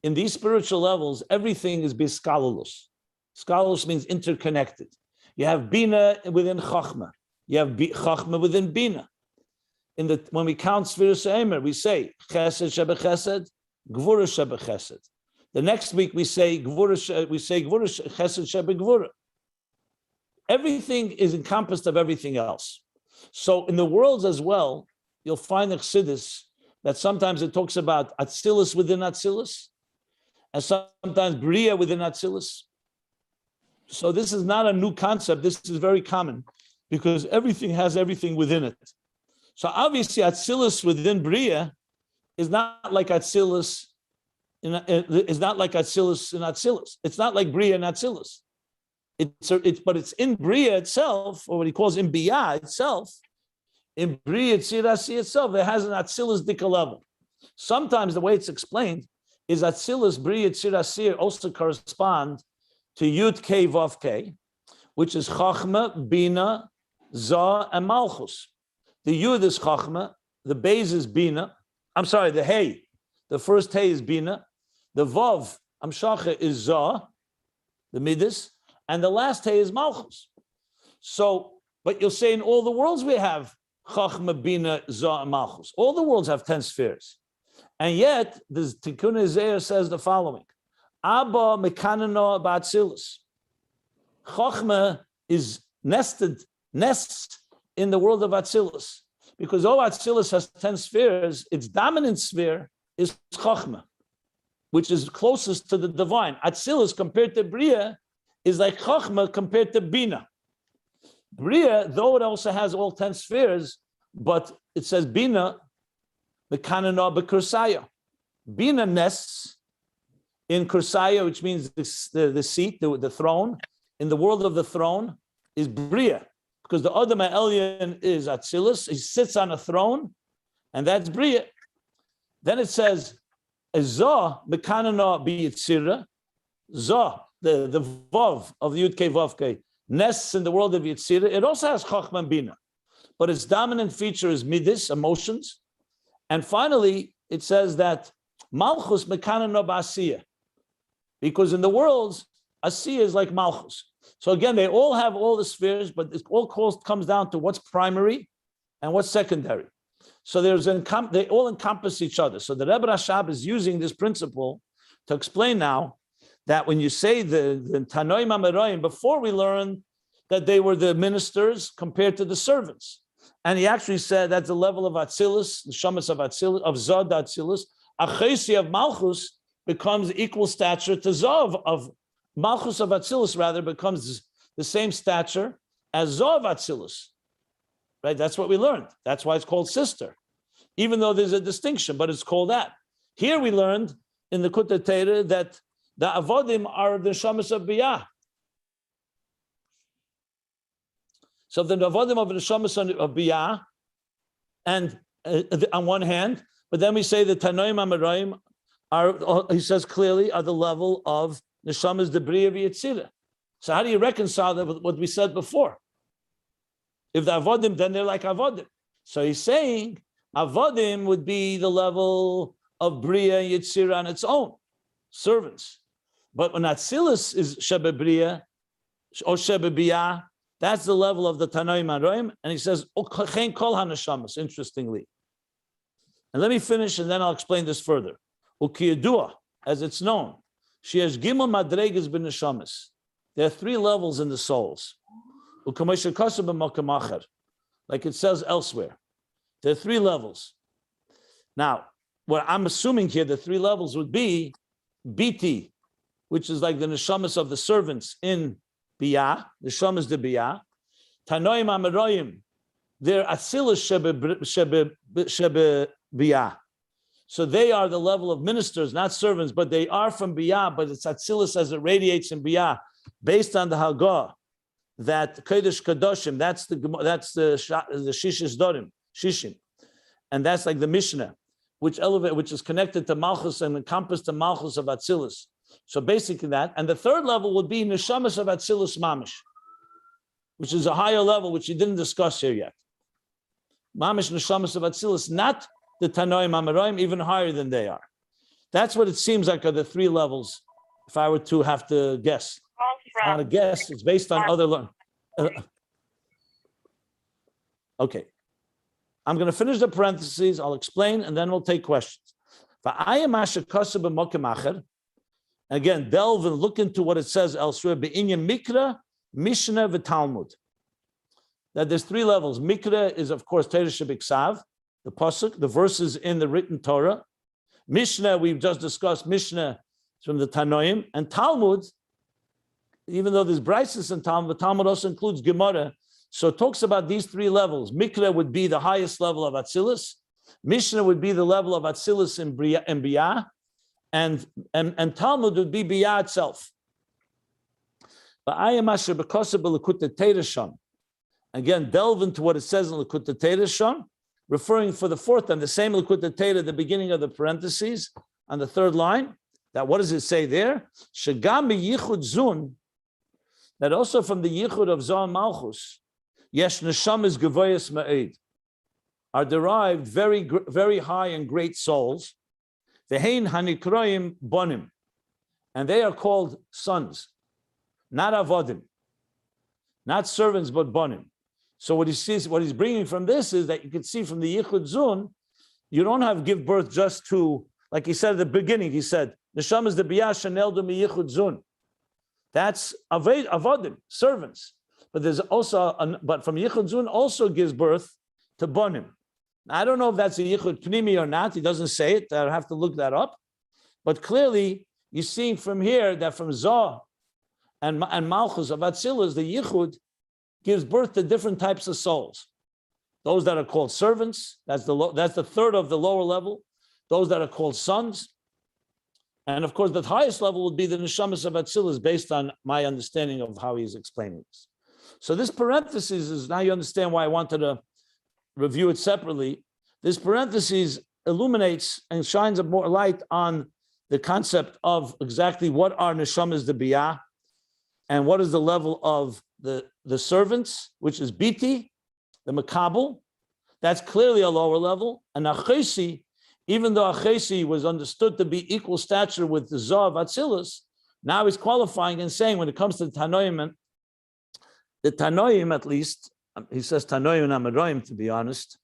In these spiritual levels, everything is biskalulus. Skalulus means interconnected. You have Bina within Chachma. You have Chachma within Bina. When we count Sfiras Eimer, we say Chesed Shebe Chesed, Gvura Shebe Chesed. The next week we say Gvura Chesed Shebe Gvura. Everything is encompassed of everything else. So in the worlds as well, you'll find the Chassidus that sometimes it talks about Atzilus within Atzilus, and sometimes Biy'a within Atzilus. So this is not a new concept. This is very common because everything has everything within it. So obviously Atzilus within Biy'a is not like Atzilus in Atzilus. It's not like Biy'a and Atzilus. But it's in Biy'a itself, or what he calls in Biy'a itself. In Biy'a Tzirasi itself, it has an Atzilus Dika level. Sometimes the way it's explained is Atzilus Biy'a Tzirasi also correspond to Yud K Vav K, which is Chachma, Bina, Zah, and Malchus. The Yud is Chachma, the Beis is Bina. I'm sorry, the Hey, the first Hey is Bina. The Vav, Amshacha, is Zah, the Midos, and the last Hey is Malchus. So, but you'll say in all the worlds we have Chachma, Bina, Zah, and Malchus. All the worlds have 10 spheres. And yet, the Tikkun Ezeiah says the following: Abba mekanano ba'atzilus. Chachma is nests in the world of Atzilus. Because though Atzilus has 10 spheres, its dominant sphere is Chachma, which is closest to the divine. Atzilus compared to Biy'a is like Chachma compared to Bina. Biy'a, though it also has all 10 spheres, but it says Bina, Mekanana b'Kursaya. Bina nests in Kursaya, which means the seat, the throne. In the world of the throne is Biy'a, because the Adam Elyon is Atzilus. He sits on a throne, and that's Biy'a. Then it says, Zah Mekanana b'Yitzira. Zah, the Vav of the Yud Kei Vav Kei, nests in the world of Yitzira. It also has Chachma and Bina, but its dominant feature is Midos, emotions. And finally, it says that Malchus Mekanana b'Asiya, because in the worlds, Asiya is like Malchus. So again, they all have all the spheres, but it all comes down to what's primary and what's secondary. So they all encompass each other. So the Rebbe Rashab is using this principle to explain now that when you say the Tanoim Ameroim, before we learned that they were the ministers compared to the servants. And he actually said that's the level of Atzilus, the Shamas of Atzilus, of Zod Atzilus. Achesi of Malchus becomes equal stature to Zov of Malchus of Atzilus, rather, becomes the same stature as Zov Atzilus. Right? That's what we learned. That's why it's called sister. Even though there's a distinction, but it's called that. Here we learned in the Kutei Torah that the Avodim are the Shamas of Biy'a. So the Avodim of the Shamas of Biy'a, and on one hand, but then we say the Tanoim Ameroim are, he says clearly, are the level of the Shamas de Biy'a v'Yitzira. So how do you reconcile that with what we said before? If the Avodim, then they're like Avodim. So he's saying Avodim would be the level of Biy'a and Yitzira on its own, servants. But when Atzilus is Shebe Biy'a or Shebe Biy'a, that's the level of the Tanoim Ameroim. And he says, Chen kol hanashamas, interestingly. And let me finish, and then I'll explain this further. Ukiyadua, as it's known, she has gimel madregas b'neshamas. There are 3 levels in the souls. Like it says elsewhere. There are 3 levels. Now, what I'm assuming here, the 3 levels would be Biti, which is like the neshamas of the servants in Biy'a, the shamas de Biy'a. Tanoim Ameroim, they're Atzilus shebe Biy'a. So they are the level of ministers, not servants, but they are from Biy'a, but it's Atzilus as it radiates in Biy'a, based on the Hagah, that Kodesh Kadoshim, that's the Shishis Dorim, Shishim. And that's like the Mishnah, which is connected to Malchus and encompassed the Malchus of Atzilus. So basically that. And the 3rd level would be Neshamas of Atzilus Mamish, which is a higher level, which he didn't discuss here yet. Mamish Neshamas of Atzilus, not the Tanoim Ameroim, even higher than they are. That's what it seems like are the 3 levels, if I were to have to guess. I want to guess, it's based on other okay. I'm going to finish the parentheses, I'll explain, and then we'll take questions. Again, delve and look into what it says elsewhere. Be'inyan Mikra, Mishnah, v'Talmud. That there's 3 levels. Mikra is, of course, Torah Shebiksav, the pasuk, the verses in the written Torah. Mishnah, we've just discussed Mishnah from the Tanoim, and Talmud, even though there's Brises in Talmud, but Talmud also includes Gemara. So it talks about these 3 levels. Mikra would be the highest level of Atzilus. Mishnah would be the level of Atzilus in Biy'a, and Talmud would be Biy'a itself. But again, delve into what it says in Likutei Torah, referring for the 4th time, the same Likutei Torah at the beginning of the parentheses, on the 3rd line. That what does it say there? Shagam yichud zun. That also from the yichud of Zon Malchus, yesh neshamas gevoyas ma'id, are derived very, very high and great souls. Vehein hanikroim bonim, and they are called sons, not avodim, not servants, but bonim. So what he sees, what he's bringing from this is that you can see from the yichud zun, you don't have give birth just to, like he said at the beginning. He said, "Neshamas de Biy'a sheneldu mi yichud zun." That's avodim, servants. But there's also, but from yichud zun also gives birth to bonim. I don't know if that's a yichud pnimi or not. He doesn't say it. I'll have to look that up. But clearly, you're seeing from here that from Zoh and Malchus of Atzilus, the yichud gives birth to different types of souls. Those that are called servants, that's the third of the lower level. Those that are called sons. And of course, the highest level would be the neshamas of Atzilus, based on my understanding of how he's explaining this. So this parenthesis is, now you understand why I wanted to review it separately. This parenthesis illuminates and shines a more light on the concept of exactly what are neshamas the Biy'a, and what is the level of the servants, which is biti, the makabel. That's clearly a lower level. And achesi, even though achesi was understood to be equal stature with the Zoh of Atzilus, now he's qualifying and saying when it comes to the Tanoim at least, he says Tanoim and Amoraim, to be honest.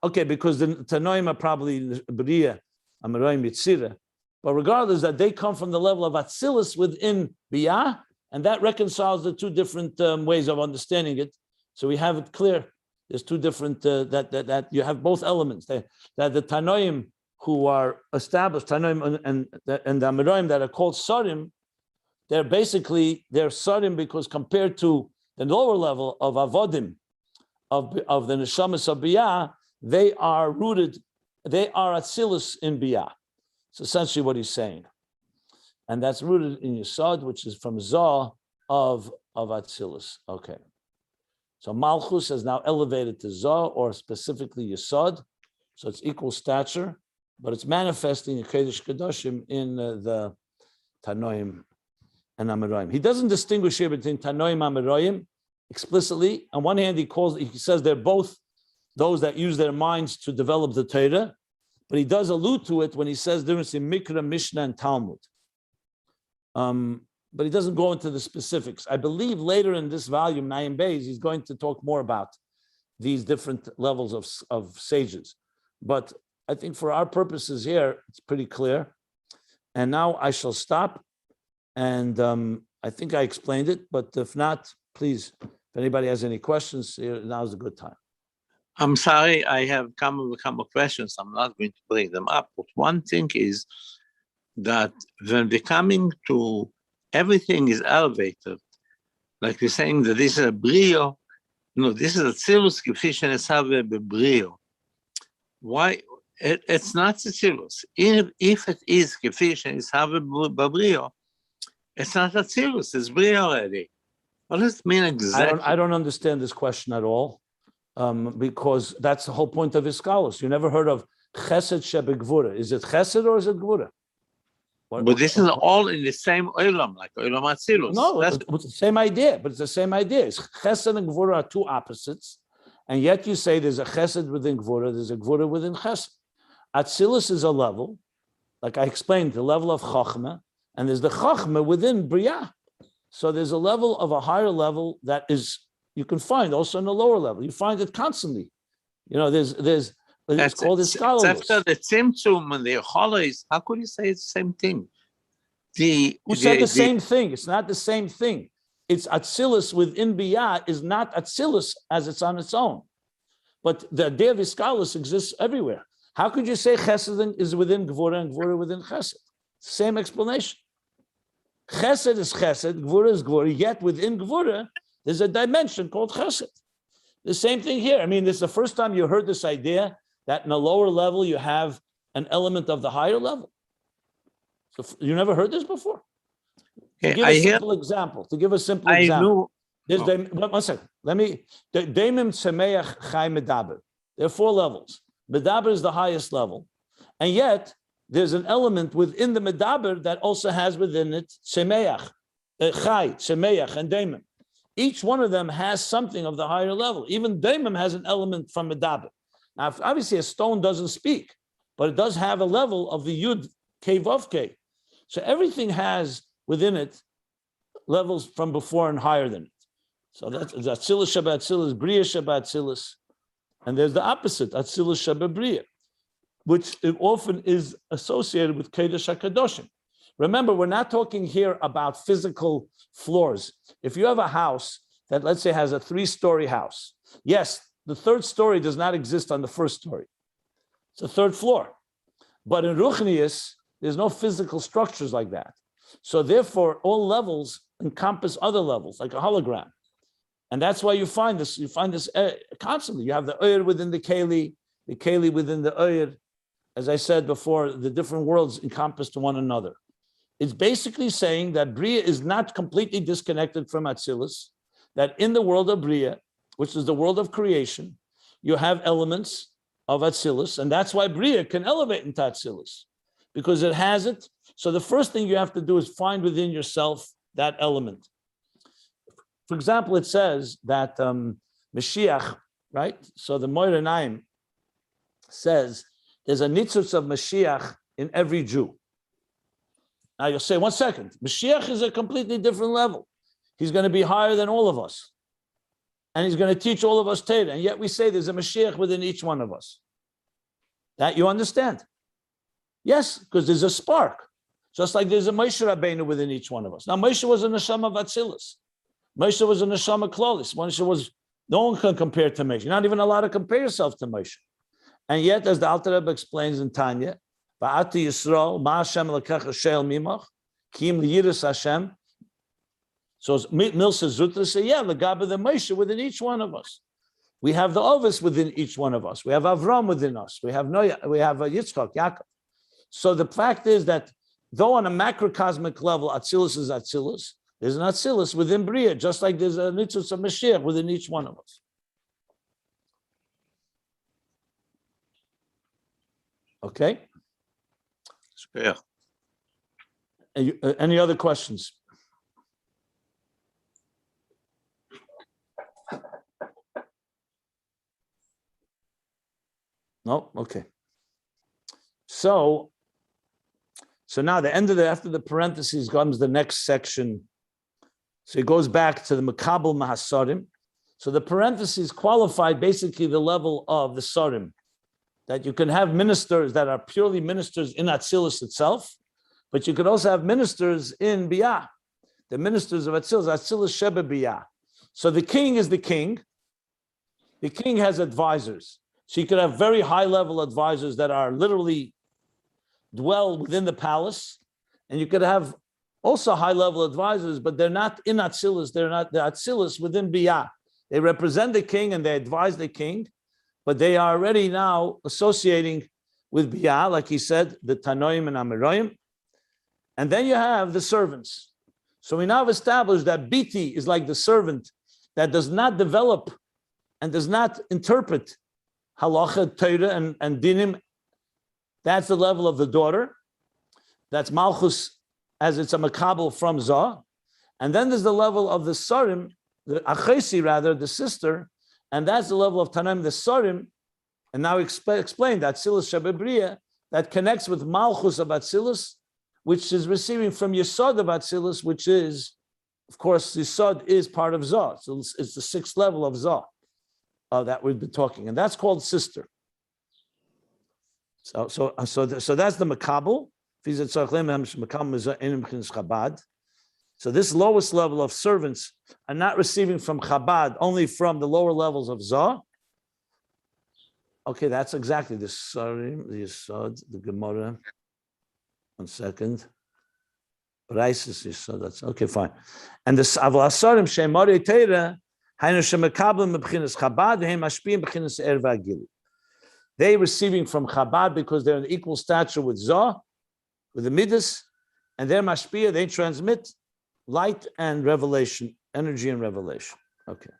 Okay, because the Tanoim are probably Biy'a, Amoraim, Yitzira. But regardless, that they come from the level of Atzilus within Biy'a, and that reconciles the two different ways of understanding it. So we have it clear. There's two different, that you have both elements. That the Tanoim who are established, Tanoim and the Amoraim that are called Sarim, they're Sarim because compared to the lower level of Avodim, of the Neshamas of Biy'a, they are Atzilus in Biy'a. It's essentially what he's saying. And that's rooted in Yesod, which is from Zoh of Atzilus. Okay. So Malchus is now elevated to Zoh, or specifically Yesod. So it's equal stature, but it's manifesting in Kodesh Kedoshim in the Tanoim and Amoraim. He doesn't distinguish here between Tanoim and Amoraim explicitly. On one hand, he says they're both those that use their minds to develop the Torah, but he does allude to it when he says difference in Mikra, Mishnah, and Talmud. But he doesn't go into the specifics. I believe later in this volume, Ayin Beis, he's going to talk more about these different levels of sages. But I think for our purposes here, it's pretty clear. And now I shall stop. And I think I explained it, but if not, please, if anybody has any questions, now's a good time. I'm sorry, I have come with a couple of questions. I'm not going to bring them up. But one thing is that when we're coming to everything is elevated, like we're saying that this is a brio, this is a Atzilus k'fi shenesave bebrio. Why? It's not Atzilus. If it is k'fi shenesave bebrio, it's not Atzilus, it's brio already. What does it mean exactly? I don't understand this question at all, because that's the whole point of his scholars. You never heard of chesed shebegvura. Is it chesed or is it gvura? But this is all in the same olam, like olam Atzilus. No, it's the same idea, but it's the same idea. Chesed and gvura are two opposites, and yet you say there's a chesed within gvura, there's a gvura within chesed. Atzilus is a level, like I explained, the level of chachma, and there's the chachma within Biy'a. So there's a level of a higher level that is, you can find also in the lower level. You find it constantly. It's called the scholarless. After the Tzimtzum and the Halacha, how could you say it's the same thing? Who said the same thing? It's not the same thing. It's Atzilus within Biy'a is not Atzilus as it's on its own. But the idea of Iskalos exists everywhere. How could you say Chesed is within Gvura and Gvura within Chesed? Same explanation. Chesed is Chesed, Gvura is Gvura, yet within Gvura, there's a dimension called Chesed. The same thing here. I mean, this is the first time you heard this idea that in a lower level you have an element of the higher level. So you never heard this before? To give a simple example. There's one second. Daimim Tsemeach Chai Medaber. There are four levels. Medaber is the highest level. And yet, there's an element within the Medaber that also has within it Tsemeach, Chai, Tsemeach, and Daimim. Each one of them has something of the higher level. Even Daimim has an element from Medaber. Now, obviously, a stone doesn't speak, but it does have a level of the Yud, K, Vav, K. So everything has within it levels from before and higher than it. So that's Atzilus Shabbat Atzilus, Biy'a Shabbat Atzilus. And there's the opposite, Atzilus Shabbat Biy'a, which often is associated with Kodesh HaKadoshim. Remember, we're not talking here about physical floors. If you have a house that, let's say, has a 3-story house, yes, the third story does not exist on the first story. It's a third floor. But in Ruchnius, there's no physical structures like that. So therefore, all levels encompass other levels, like a hologram. And that's why you find this constantly. You have the Oyr within the Keli within the Oyr. As I said before, the different worlds encompass to one another. It's basically saying that Biy'a is not completely disconnected from Atzilus, that in the world of Biy'a, which is the world of creation, you have elements of Atzilus, and that's why Biy'a can elevate into Atzilus, because it has it. So the first thing you have to do is find within yourself that element. For example, it says that Mashiach, right? So the Moira Naim says there's a nitzutz of Mashiach in every Jew. Now you'll say, 1 second, Mashiach is a completely different level. He's going to be higher than all of us. And he's going to teach all of us Torah. And yet we say there's a Mashiach within each one of us. That you understand? Yes, because there's a spark. Just like there's a Moshe Rabbeinu within each one of us. Now Moshe was a neshama of Atzilus. Moshe was a neshama klolis. Moshe was, no one can compare to Moshe. You're not even allowed to compare yourself to Moshe. And yet, as the Alter Rebbe explains in Tanya, Va'ati Yisrael, Ma Hashem Lekecha She'el Mimach, Kim Liyiras Hashem. So Milsa Zutra say, yeah, Legabe the Moshe within each one of us. We have the Ovis within each one of us. We have Avram within us. We have Yitzchak, Yaakov. So the fact is that though on a macrocosmic level, Atzilus is Atzilus, there's an Atzilus within Biy'a, just like there's a Nitzutz of Mashiach within each one of us. Okay? Yeah. Any other questions? No? Okay. So now the end of after the parentheses comes the next section. So it goes back to the Makabel Mahasarim. So the parentheses qualified basically the level of the Sarim, that you can have ministers that are purely ministers in Atzilus itself, but you can also have ministers in Biy'a, the ministers of Atzilus, Atzilus Sheba Biy'a. So the king is the king. The king has advisors. So you could have very high level advisors that are literally dwell within the palace, and you could have also high level advisors, but they're not in Atzilus. They're not the Atzilus within Biy'a. They represent the king and they advise the king, but they are already now associating with Biy'a, like he said, the Tanoim and Amiroim. And then you have the servants. So we now have established that Biti is like the servant that does not develop and does not interpret Halacha, Torah, and Dinim. That's the level of the daughter. That's Malchus, as it's a Makabel from Zah. And then there's the level of the Sarim, the Achesi rather, the sister, and that's the level of Tanaim, the Sarim. And now explain that Atzilus Sheba Biy'a that connects with Malchus of Atzilus, which is receiving from Yesod of Atzilus, which is, of course, Yesod is part of Zah. So it's the 6th level of Zah that we've been talking, and that's called sister. So that's the Makabel. So this lowest level of servants are not receiving from Chabad, only from the lower levels of Zah. Okay, that's exactly the Yesod, the Gemara. 1 second. Raisis Yesod, that's okay, fine. And the Avlasarim Shemari Teira, Hainu Shemakablim B'chinas Chabad, V'hem Mashpiyim B'chinas Er V'Agili. They receiving from Chabad because they're in equal stature with Zah, with the Midos, and their Mashpiyah, they transmit light and revelation, energy and revelation. Okay.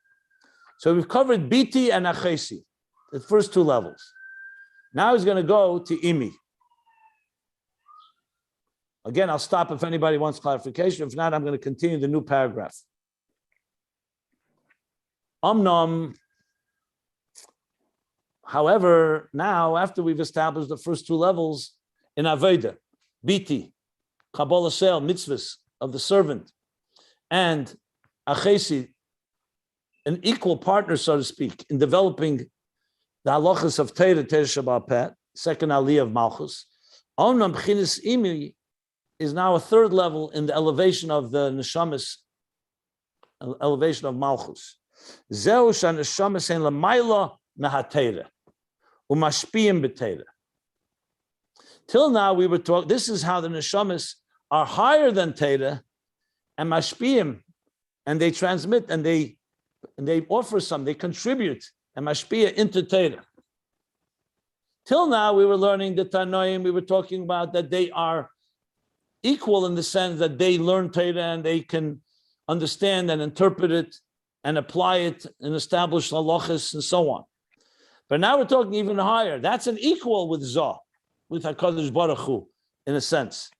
So we've covered Biti and Achesi, the first 2 levels. Now he's going to go to Imi. Again, I'll stop if anybody wants clarification. If not, I'm going to continue the new paragraph. Omnom. However, now, after we've established the first 2 levels in Aveda, Biti, Kabbalah Sel, mitzvahs of the servant, and Achesi, an equal partner, so to speak, in developing the halachas of Torah Shabbat Peh, second aliyah of Malchus, Omnam B'chinas Imi is now a 3rd level in the elevation of the neshamas, elevation of Malchus. Zeu shaneshama sein lamayla mehatera, umashpiyim b'tera. Till now we were talking. This is how the neshamas are higher than Teda and mashpiyim, and they transmit and they offer some, they contribute and mashpiyah into Teda. Till now we were learning the Tanoim, we were talking about that they are equal in the sense that they learn Teda and they can understand and interpret it and apply it and establish halachas and so on. But now we're talking even higher. That's an equal with Zah, with HaKadosh Baruch Hu, in a sense.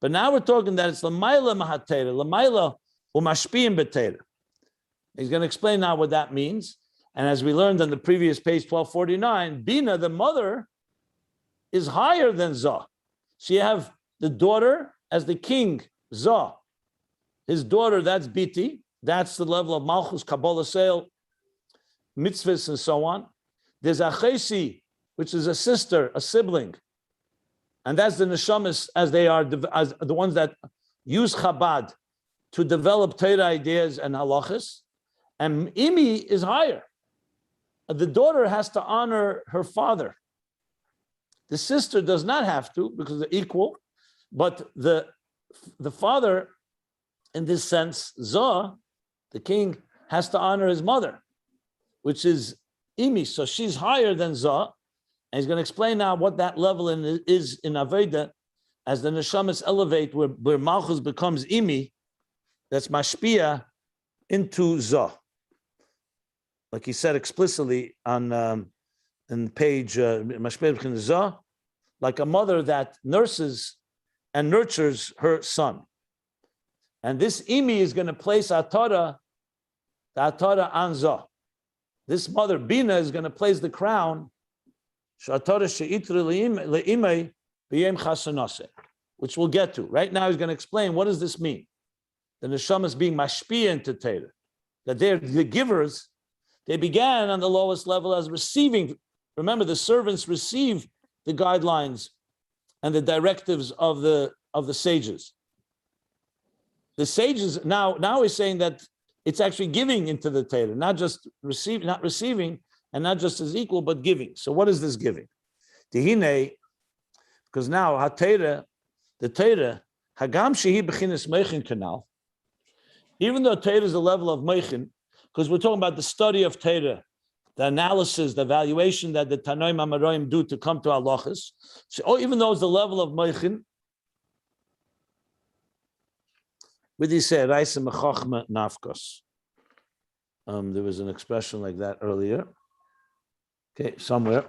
But now we're talking that it's Lamaila Mahatera, Lamaila Umashpiyim Betera. He's going to explain now what that means. And as we learned on the previous page 1249, Biy'a, the mother, is higher than Zah. So you have the daughter as the king, Zah. His daughter, that's Biti. That's the level of Malchus, Kabbalah Seil, mitzvahs, and so on. There's Achesi, which is a sister, a sibling. And that's the neshamas as they are, as the ones that use Chabad to develop Torah ideas and halachas. And Imi is higher. The daughter has to honor her father. The sister does not have to because they're equal, but the father, in this sense, Zah, the king, has to honor his mother, which is Imi. So she's higher than Zah. And he's going to explain now what that level is in Aveda as the neshamas elevate, where Malchus becomes Imi, that's Mashpia, into Zah. Like he said explicitly on in page Mashpia b'chin Zah, like a mother that nurses and nurtures her son. And this Imi is going to place the Atara on Zah. This mother, Biy'a, is going to place the crown, which we'll get to. Right now he's going to explain what does this mean. The neshamas being mashpiyah into Torah, that they're the givers. They began on the lowest level as receiving. Remember, the servants receive the guidelines and the directives of the sages. The sages now he's saying that it's actually giving into the Torah, not just receiving, and not just as equal, but giving. So what is this giving? Tihine, because now the Torah, hagam shehi b'chinas meichin kanal. Even though Torah is the level of meichin, because we're talking about the study of Torah, the analysis, the evaluation that the Tanoim Amaroim do to come to halachas. So even though it's the level of meichin, with he say raisa mechachma nafkos. There was an expression like that earlier. Okay, somewhere.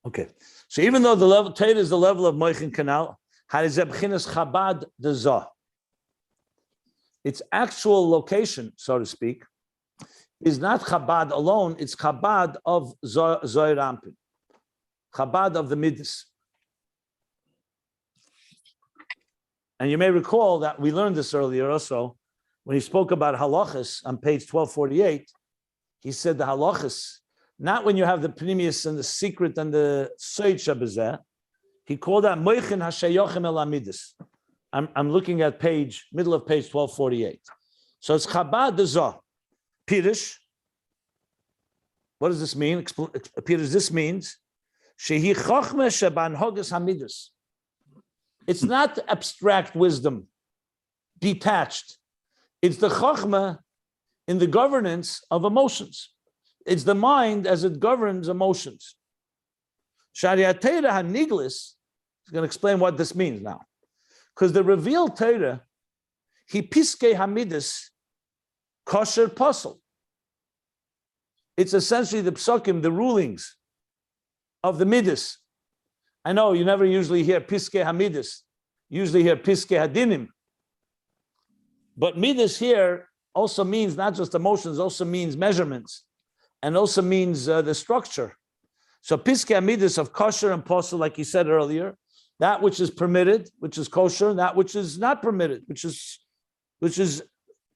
Okay, so even though the level Torah is the level of Moichin Canal, Harizebchinas Chabad de Zah, its actual location, so to speak, is not Chabad alone, it's Chabad of Zohar Ampin, Chabad of the Midos. And you may recall that we learned this earlier also, when he spoke about halachas on page 1248, he said the halachas, not when you have the pnimius and the secret and the seid shabazeh, he called that moichin hashayochem el amidus. I'm looking at middle of page 1248. So it's Chabad de Zah. Pirish. What does this mean? Pirish, this means shehi chochmeh sheban hogas hamidus. It's not abstract wisdom, detached. It's the chachma in the governance of emotions. It's the mind as it governs emotions. Shariat Torah haniglis is going to explain what this means now. Because the revealed Torah, he piske hamidus kosher puzzle. It's essentially the psukim, the rulings of the midas. I know you never usually hear piske hamidus, usually hear piske hadinim. But midas here also means not just emotions, also means measurements, and also means the structure. So piske hamidus of kosher and posel, like he said earlier, that which is permitted, which is kosher, and that which is not permitted, which is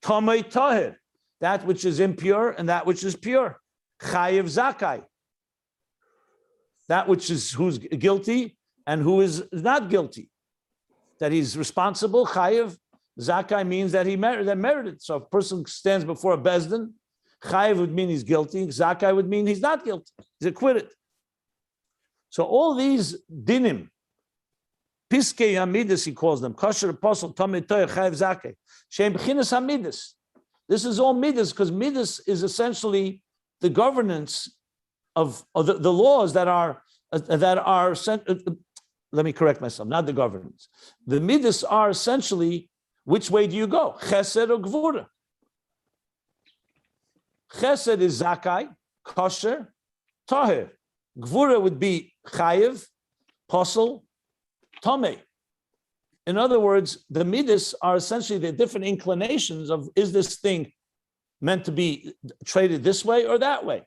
tamei tahir, that which is impure and that which is pure. Chayiv zakai, that which is who's guilty and who is not guilty, that he's responsible, chayiv, Zakai means that he merited. So if a person stands before a bezdin, chayiv would mean he's guilty. Zakai would mean he's not guilty. He's acquitted. So all these dinim, piskei hamidus, he calls them, kosher, apostle, tamid, toyer, chayiv, zakai, shem b'chinas hamidus. This is all midas, because midas is essentially the governance of the laws that are let me correct myself, not the governance. The midas are essentially, which way do you go? Chesed or gvura? Chesed is zakai, kosher, tahir. Gvura would be chayiv, posel, tomei. In other words, the midas are essentially the different inclinations of, is this thing meant to be traded this way or that way?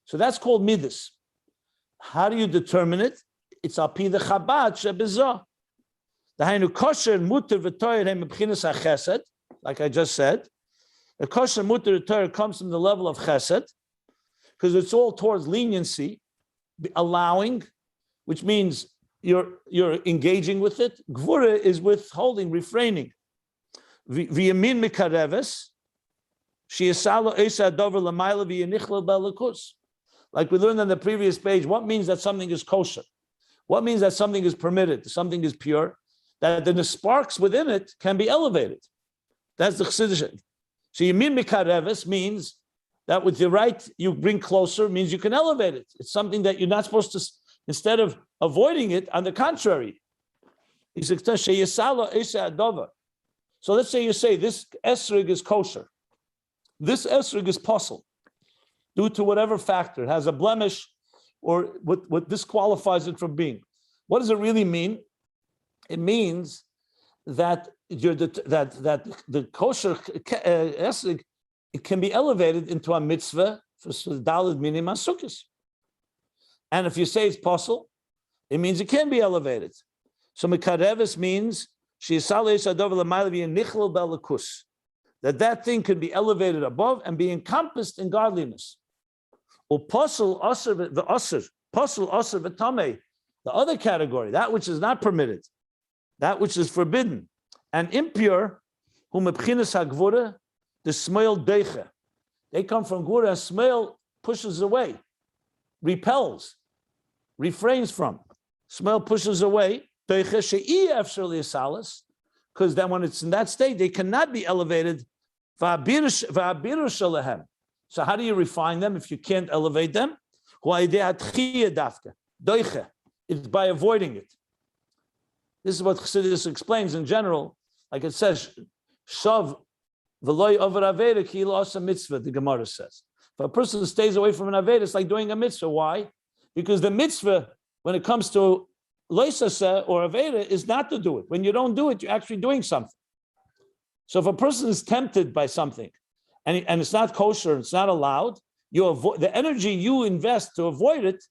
So that's called midas. How do you determine it? It's api the Chabad shebizah. The hainu kosher muter v'toyer hem b'chinas hachesed, like I just said. The kosher muter v'toyer comes from the level of chesed, because it's all towards leniency, allowing, which means you're engaging with it. Gvura is withholding, refraining. V'yamin mikareves, she'esalo esa dover l'mayla v'yenichla b'alakus. Like we learned on the previous page, what means that something is kosher? What means that something is permitted, something is pure? That then the sparks within it can be elevated. That's the Chassidus. So yamin mikareves means that with your right you bring closer, means you can elevate it. It's something that you're not supposed to, instead of avoiding it, on the contrary. So let's say you say this esrig is kosher. This esrig is posel, due to whatever factor. It has a blemish or what disqualifies it from being. What does it really mean? It means that the kosher esrig, it can be elevated into a mitzvah for daled minim asukis. And if you say it's posel, it means it can be elevated. So mekareves means that thing can be elevated above and be encompassed in godliness. Posel aser v'tamei, the other category, that which is not permitted, that which is forbidden, and impure, whom mebchinas hagvura, the smeil deiche. They come from gvura, and smeil pushes away, repels, refrains from. Smeil pushes away, deiche she'i efshar li'asalis, because then when it's in that state, they cannot be elevated. Va'abiru shalehem. So how do you refine them if you can't elevate them? It's by avoiding it. This is what Chassidus explains in general. Like it says, Shav v'loy over aveda ki lo asa mitzvah, the Gemara says. If a person stays away from an aveda, it's like doing a mitzvah. Why? Because the mitzvah, when it comes to loisasa or aveda, is not to do it. When you don't do it, you're actually doing something. So if a person is tempted by something, and it's not kosher, it's not allowed, you avoid the energy you invest to avoid it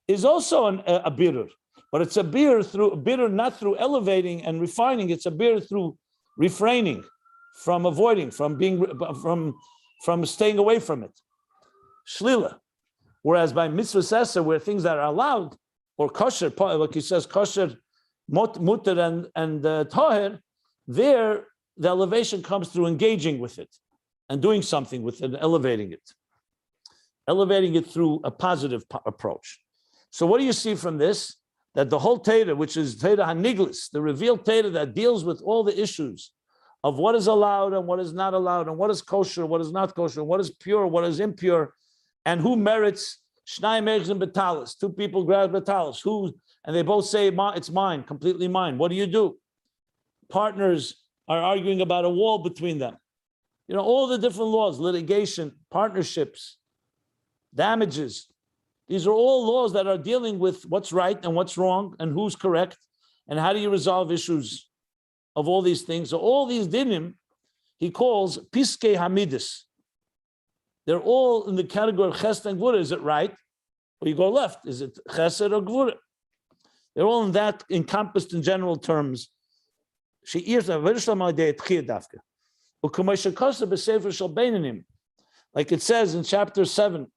is also a birur. But it's a birur not through elevating and refining, it's a birur through refraining from avoiding, from staying away from it. Shlila. Whereas by mitzvah sesa, where things that are allowed, or kosher, like he says, kosher, mutter and tahir, there the elevation comes through engaging with it and doing something with it, and elevating it through a positive approach. So what do you see from this? That the whole Torah, which is Torah Haniglis, the revealed Torah that deals with all the issues of what is allowed and what is not allowed, and what is kosher, what is not kosher, what is pure, what is impure, and who merits Shnai Mergs and Betalis. Two people grab Betalis, and they both say, it's mine, completely mine. What do? Partners are arguing about a wall between them. You know, all the different laws, litigation, partnerships, damages. These are all laws that are dealing with what's right and what's wrong and who's correct and how do you resolve issues of all these things. So all these dinim, he calls piskei hamidus. They're all in the category of chesed and gvura. Is it right? Or you go left. Is it chesed or gvura? They're all in that encompassed in general terms. Like it says in chapter 7,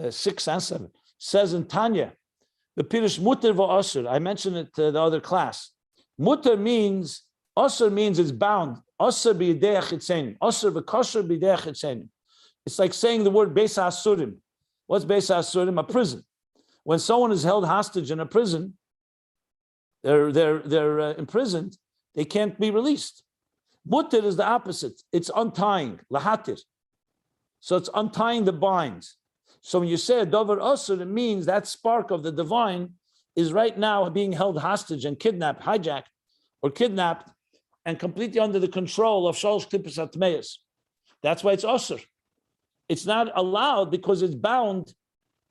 6 and 7, says in Tanya, the Pirish muter v'asur. I mentioned it to the other class. Muter means Osir means it's bound. Osir b'yidei achitzenim. Osir v'kosher b'yidei achitzenim. It's like saying the word Beis HaAsurim. What's Beis HaAsurim? A prison. When someone is held hostage in a prison, they're imprisoned, they can't be released. Mutter is the opposite. It's untying, lahatir. So it's untying the binds. So when you say a dover osur, it means that spark of the divine is right now being held hostage and kidnapped, hijacked, or kidnapped, and completely under the control of shalosh klippos hatmeis. That's why it's osur. It's not allowed because it's bound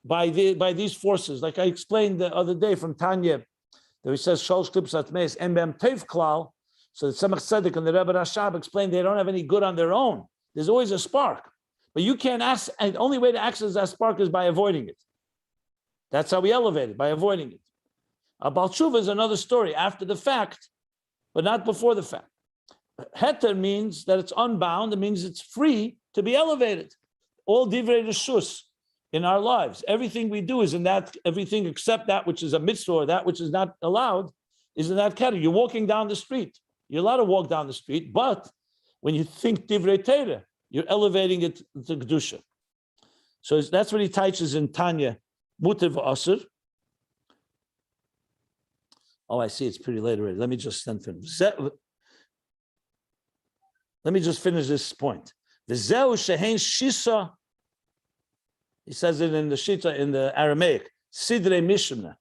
by these forces. Like I explained the other day from Tanya, that he says shalosh klippos hatmeis en be'em tev klal. So the Tzemach Tzedek and the Rebbe Rashab explained they don't have any good on their own. There's always a spark. But you can't ask, and the only way to access that spark is by avoiding it. That's how we elevate it, by avoiding it. A Baal Tshuva is another story, after the fact, but not before the fact. Heter means that it's unbound, it means it's free to be elevated. All divrei reshus in our lives, everything we do is in that, everything except that which is a mitzvah or that which is not allowed, is in that category. You're walking down the street. You're allowed to walk down the street, but when you think divrei Torah, you're elevating it to Kedusha. So that's what he teaches in Tanya, Muter v'Asur. Oh, I see, it's pretty late already. Let me just finish this point. V'zeu shehein shisa, he says it in the Shita, in the Aramaic, Sidrei Mishnah.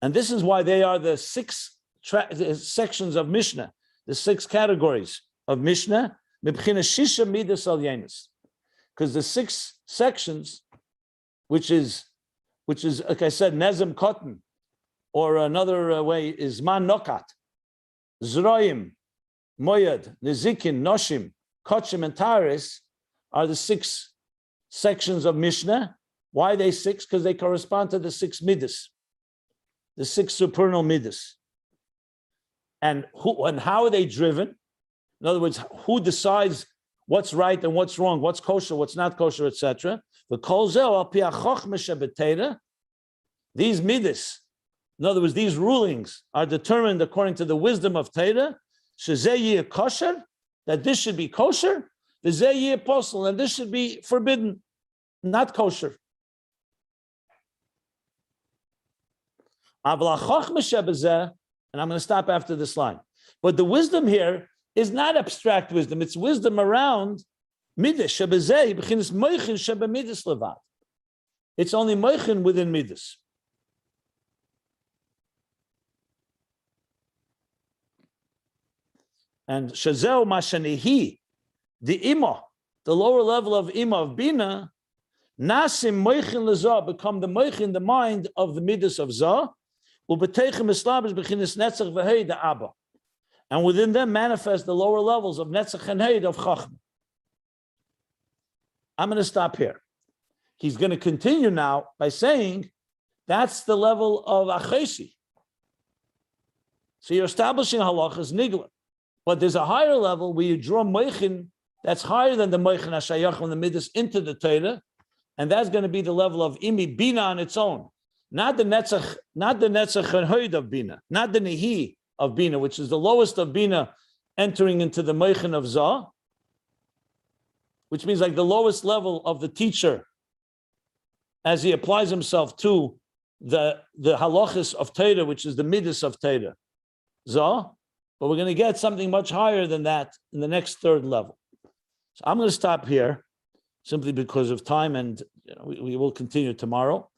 And this is why they are the six sections of Mishnah, the six categories of Mishnah, because the six sections, which is like I said, Nezem Cotton, or another way is Man Nokat, Zroim, Moyad, Nezikin, Noshim, Kochim, and Taris are the six sections of Mishnah. Why are they six? Because they correspond to the six Midos, the six supernal Midos. And how are they driven? In other words, who decides what's right and what's wrong, what's kosher, what's not kosher, etc. These midas, in other words, these rulings are determined according to the wisdom of Torah, kosher, that this should be kosher, apostle, and this should be forbidden, not kosher. And I'm going to stop after this line. But the wisdom here is not abstract wisdom. It's wisdom around midas. It's only moichin within midas. And shazeu mashanihi, the ima, the lower level of ima, of bina, nasim moichin lezah, become the moichin, the mind of the midas of zah, ubetechem islabish bechinis netzach v'hei the abba. And within them manifest the lower levels of Netzach and Heid of Chachma. I'm going to stop here. He's going to continue now by saying that's the level of Achesi. So you're establishing halachas nigla. But there's a higher level where you draw moichin that's higher than the moichin hashayach and the midas into the Torah, and that's going to be the level of imi bina on its own, not the Netzach and Heid of bina, not the nehi of Bina, which is the lowest of Bina, entering into the Meichin of Zah, which means like the lowest level of the teacher as he applies himself to the halachas of Torah, which is the midas of Torah, Zah. But we're going to get something much higher than that in the next third level. So I'm going to stop here simply because of time, and we will continue tomorrow.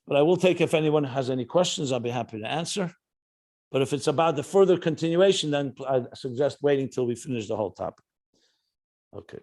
But I will take, if anyone has any questions, I'll be happy to answer. But if it's about the further continuation, then I suggest waiting till we finish the whole topic. Okay.